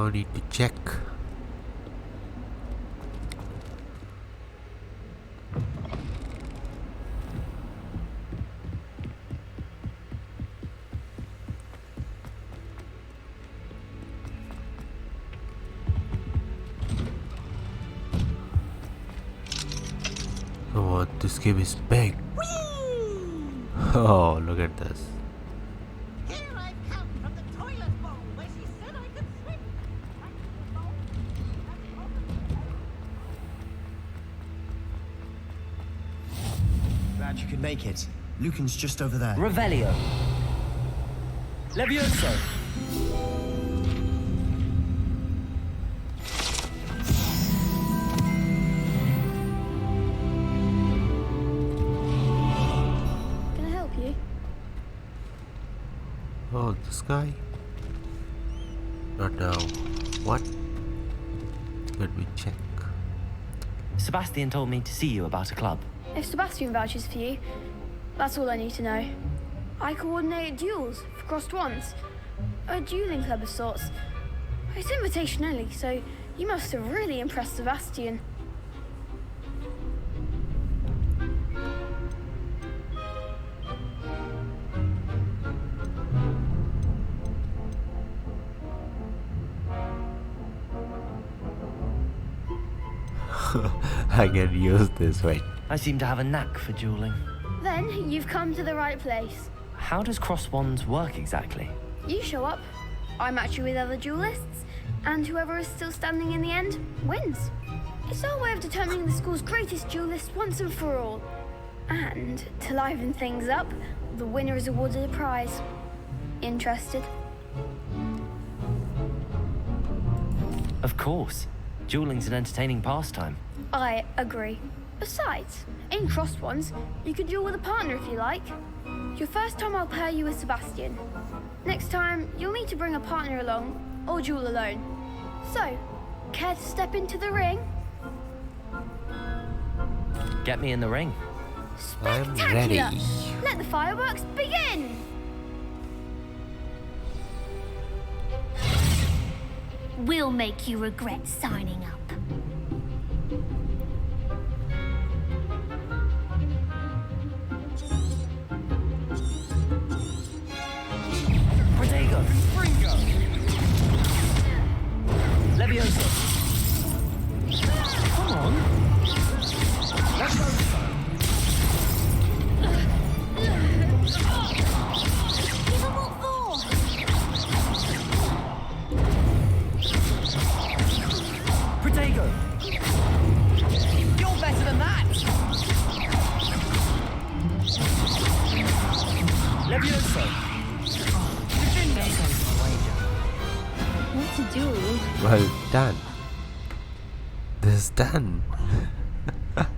Now I need to check. Oh, this game is big. Oh, look at this. Glad you could make it. Lucan's just over there. Revelio. Levioso. Can I help you? Oh, this guy? Not now. What? Let me check. Sebastian told me to see you about a club. If Sebastian vouches for you, that's all I need to know. I coordinate duels for crossed ones. A dueling club of sorts. It's invitation only, so you must have really impressed Sebastian. I can use this, wait. I seem to have a knack for dueling. Then you've come to the right place. How does cross wands work exactly? You show up, I match you with other duelists, and whoever is still standing in the end wins. It's our way of determining the school's greatest duelist once and for all. And to liven things up, the winner is awarded a prize. Interested? Of course. Dueling's an entertaining pastime. I agree. Besides, in crossed ones, you can duel with a partner if you like. Your first time I'll pair you with Sebastian. Next time, you'll need to bring a partner along, or duel alone. So, care to step into the ring? Get me in the ring. I'm Spectacular! ready. Let the fireworks begin! We'll make you regret signing up. Protego. Springo. Levioso. Come on. Let's go. Give 'em what for? Protego. You're better than that. Levioso. What to do? Well done. This is done.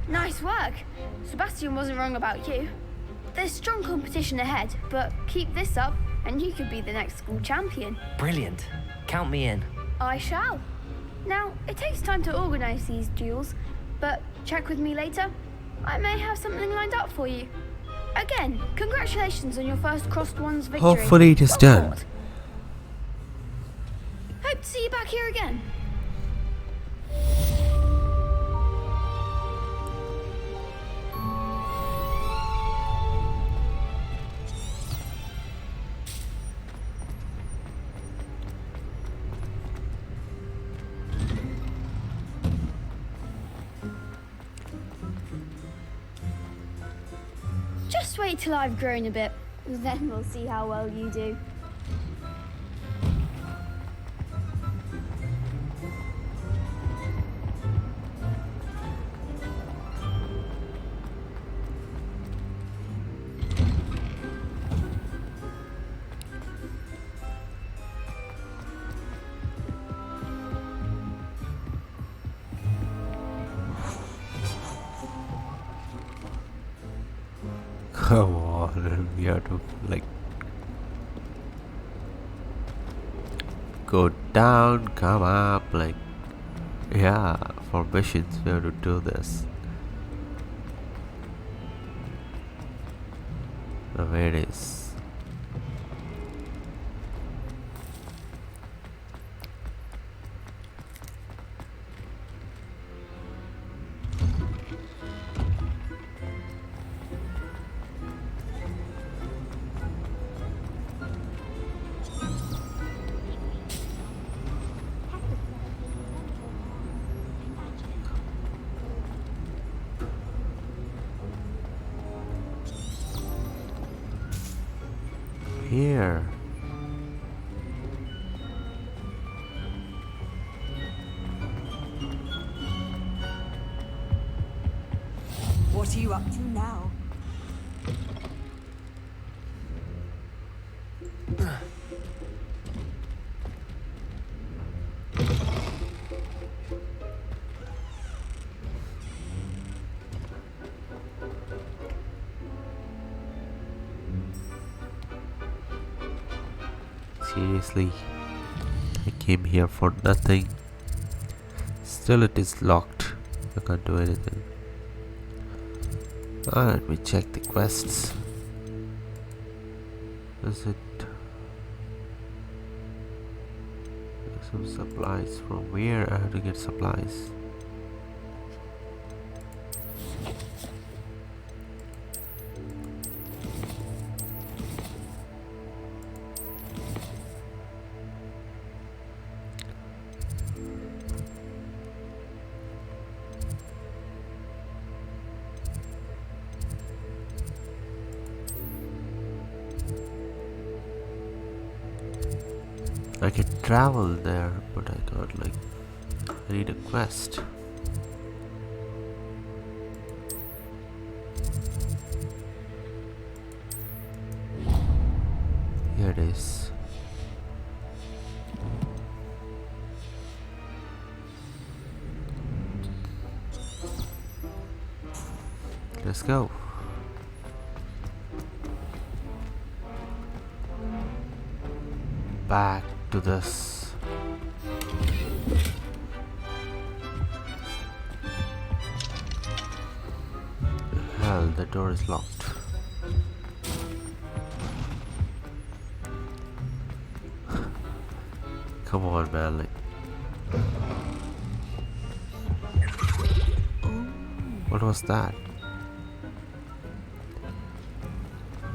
Nice work. Sebastian wasn't wrong about you. There's strong competition ahead, but keep this up and you could be the next school champion. Brilliant. Count me in. I shall. Now, it takes time to organise these duels, but check with me later. I may have something lined up for you. Again, congratulations on your first crossed ones victory. Hopefully it is Well done. fought. Hope to see you back here again. Just wait till I've grown a bit, then we'll see how well you do. Come on, we have to like go down, come up, like yeah, for missions we have to do this. Now where it is? here. What are you up to now? Seriously, I came here for nothing. Still it is locked. I can't do anything. Let me check the quests. Is it some supplies? From where I have to get supplies? I can travel there, but I can't, like, I need a quest. Here it is. Let's go. Back to this. Hell, the door is locked. Come on, man. Like, what was that?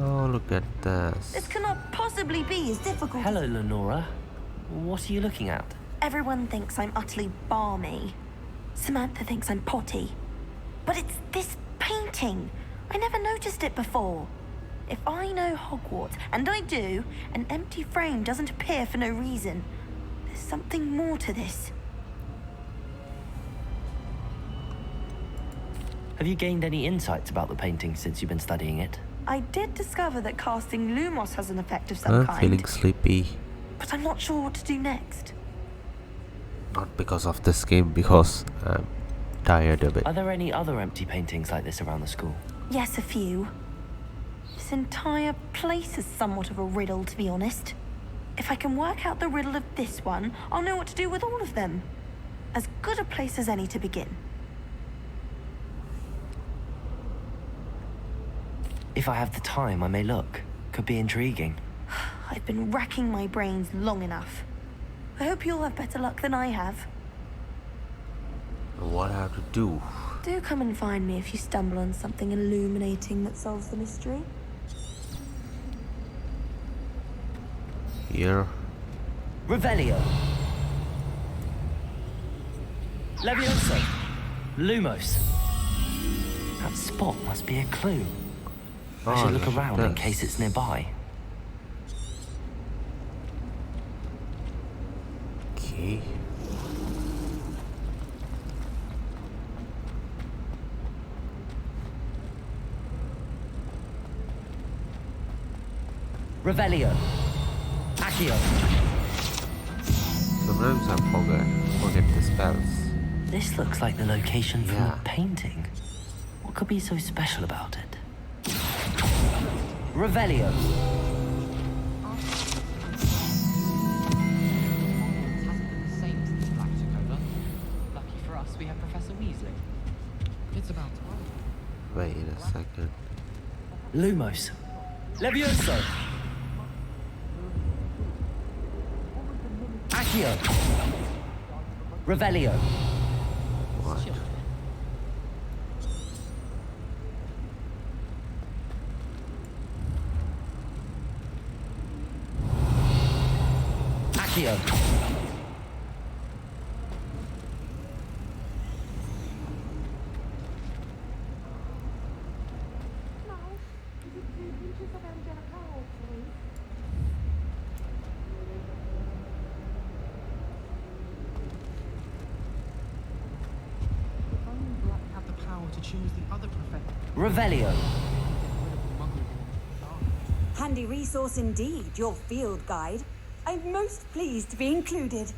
Oh, look at this. This cannot possibly be as difficult. Hello, Lenora. What are you looking at? Everyone thinks I'm utterly balmy. Samantha thinks I'm potty. But it's this painting. I never noticed it before. If I know Hogwarts, and I do, an empty frame doesn't appear for no reason. There's something more to this. Have you gained any insights about the painting since you've been studying it? I did discover that casting Lumos has an effect of some I'm kind. feeling sleepy. But I'm not sure what to do next. Not because of this game, because I'm tired of it. Are there any other empty paintings like this around the school? Yes, a few. This entire place is somewhat of a riddle, to be honest. If I can work out the riddle of this one, I'll know what to do with all of them. As good a place as any to begin. If I have the time, I may look. Could be intriguing. I've been racking my brains long enough. I hope you'll have better luck than I have. What I have to do? Do come and find me if you stumble on something illuminating that solves the mystery. Here. Revelio. Levioso. Lumos. That spot must be a clue. I should look around in case it's nearby. Okay. Revelio. Accio. Sometimes I forget the spells. This looks like the location from Yeah. a painting. What could be so special about it? Revelio. Lucky for us, we have Professor Weasley. It's about time. Wait a second. Lumos. Levioso. Accio. Revelio. What? Accio. the other professors. Revelio. Handy resource indeed, your field guide. I'm most pleased to be included.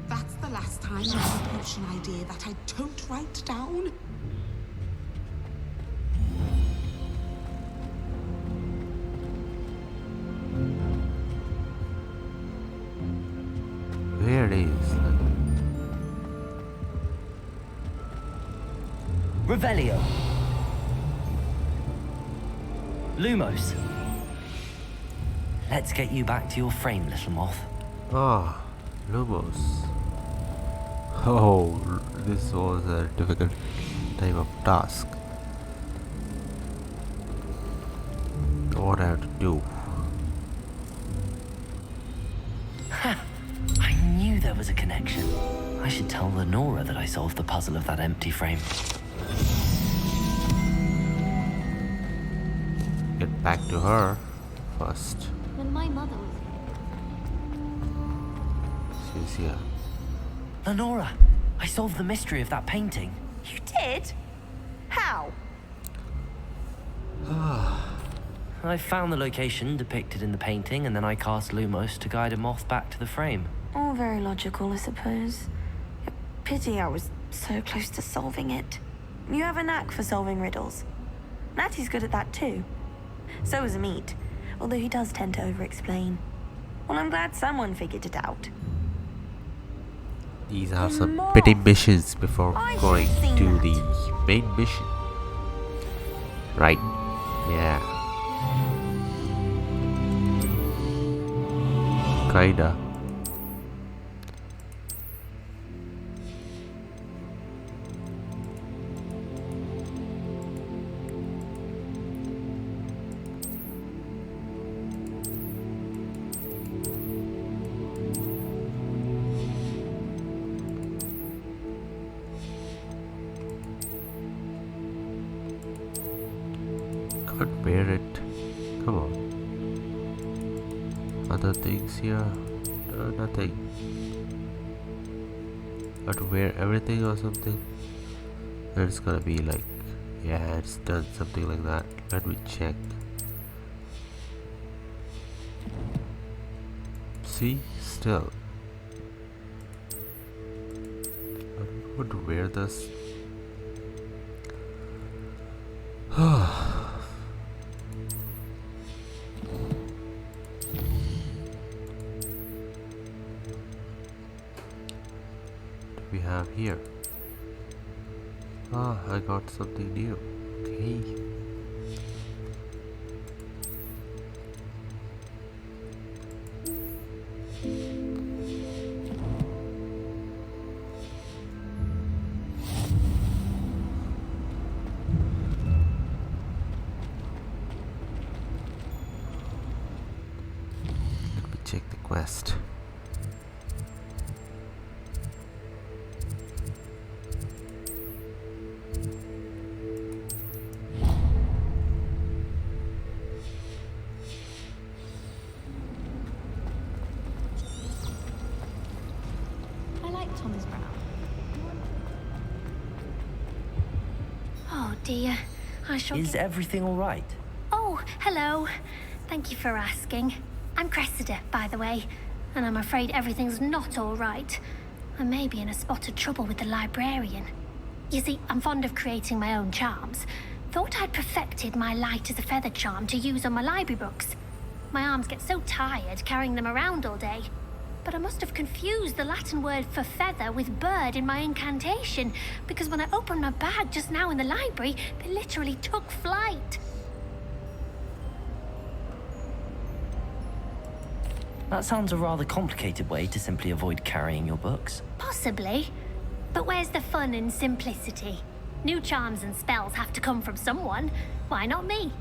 That's the last time I have a potion idea that I don't write down. Where it is? Revelio. Lumos. Let's get you back to your frame, little moth. Ah, Lumos. Oh, this was a difficult type of task. What I have to do? I knew there was a connection. I should tell Lenora that I solved the puzzle of that empty frame. Get back to her first. When my mother was She's here. Lenora, I solved the mystery of that painting. You did? How? I found the location depicted in the painting, and then I cast Lumos to guide a moth back to the frame. All very logical, I suppose. Pity I was so close to solving it. You have a knack for solving riddles. Natty's good at that too. So is Amit, although he does tend to over-explain. Well, I'm glad someone figured it out. These are some petty missions before going to the main mission. Right. Yeah. Kinda. Can't bear it. Come on. Other things here? Nothing. Got to wear everything or something? And it's gonna be like, yeah, it's done something like that. Let me check. See? Still. I don't want to wear this. We have here. Ah, I got something new. Okay. Let me check the quest. Thomas Brown. Oh dear, I shall. Is everything all right? Oh, hello. Thank you for asking. I'm Cressida, by the way, and I'm afraid everything's not all right. I may be in a spot of trouble with the librarian. You see, I'm fond of creating my own charms. Thought I'd perfected my light as a feather charm to use on my library books. My arms get so tired carrying them around all day. But I must have confused the Latin word for feather with bird in my incantation, because when I opened my bag just now in the library, they literally took flight. That sounds a rather complicated way to simply avoid carrying your books. Possibly. But where's the fun in simplicity? New charms and spells have to come from someone. Why not me?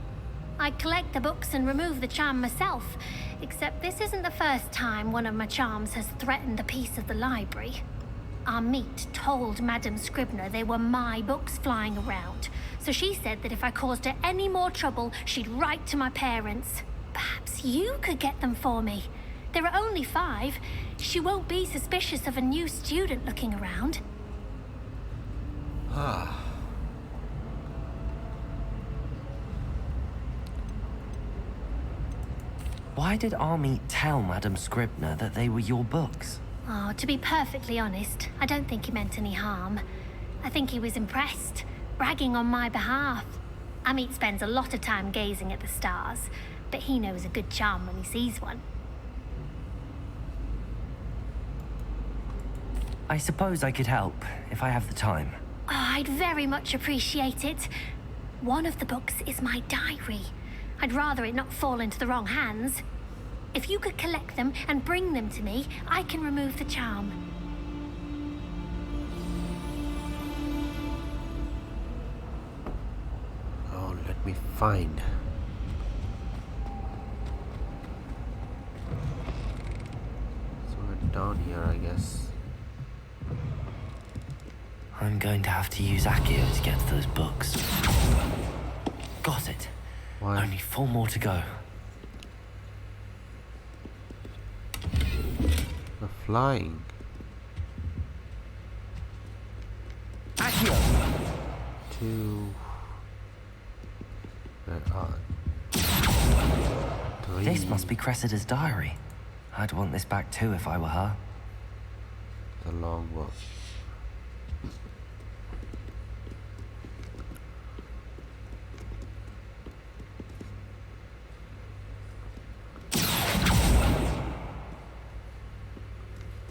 I'd collect the books and remove the charm myself. Except this isn't the first time one of my charms has threatened the peace of the library. Amit told Madame Scribner they were my books flying around, so she said that if I caused her any more trouble, she'd write to my parents. Perhaps you could get them for me. There are only 5. She won't be suspicious of a new student looking around. Why did Amit tell Madame Scribner that they were your books? Oh, to be perfectly honest, I don't think he meant any harm. I think he was impressed, bragging on my behalf. Amit spends a lot of time gazing at the stars, but he knows a good charm when he sees one. I suppose I could help, if I have the time. Oh, I'd very much appreciate it. One of the books is my diary. I'd rather it not fall into the wrong hands. If you could collect them and bring them to me, I can remove the charm. Oh, let me find. Somewhere down here, I guess. I'm going to have to use Accio to get to those books. Got it. Why? Only 4 more to go. The flying. Accio! 2. Where are 3. This must be Cressida's diary. I'd want this back too if I were her. The long book.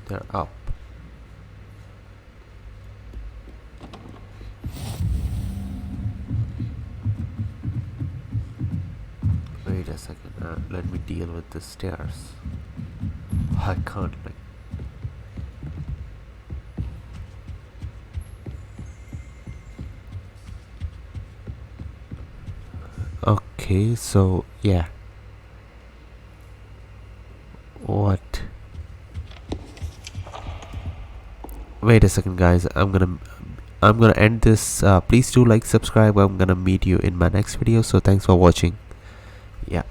They're up. Wait a second. Let me deal with the stairs. I can't like. Okay, so yeah. What? Wait a second, guys. I'm gonna end this. Please do like, subscribe. I'm gonna meet you in my next video. So thanks for watching. Yeah.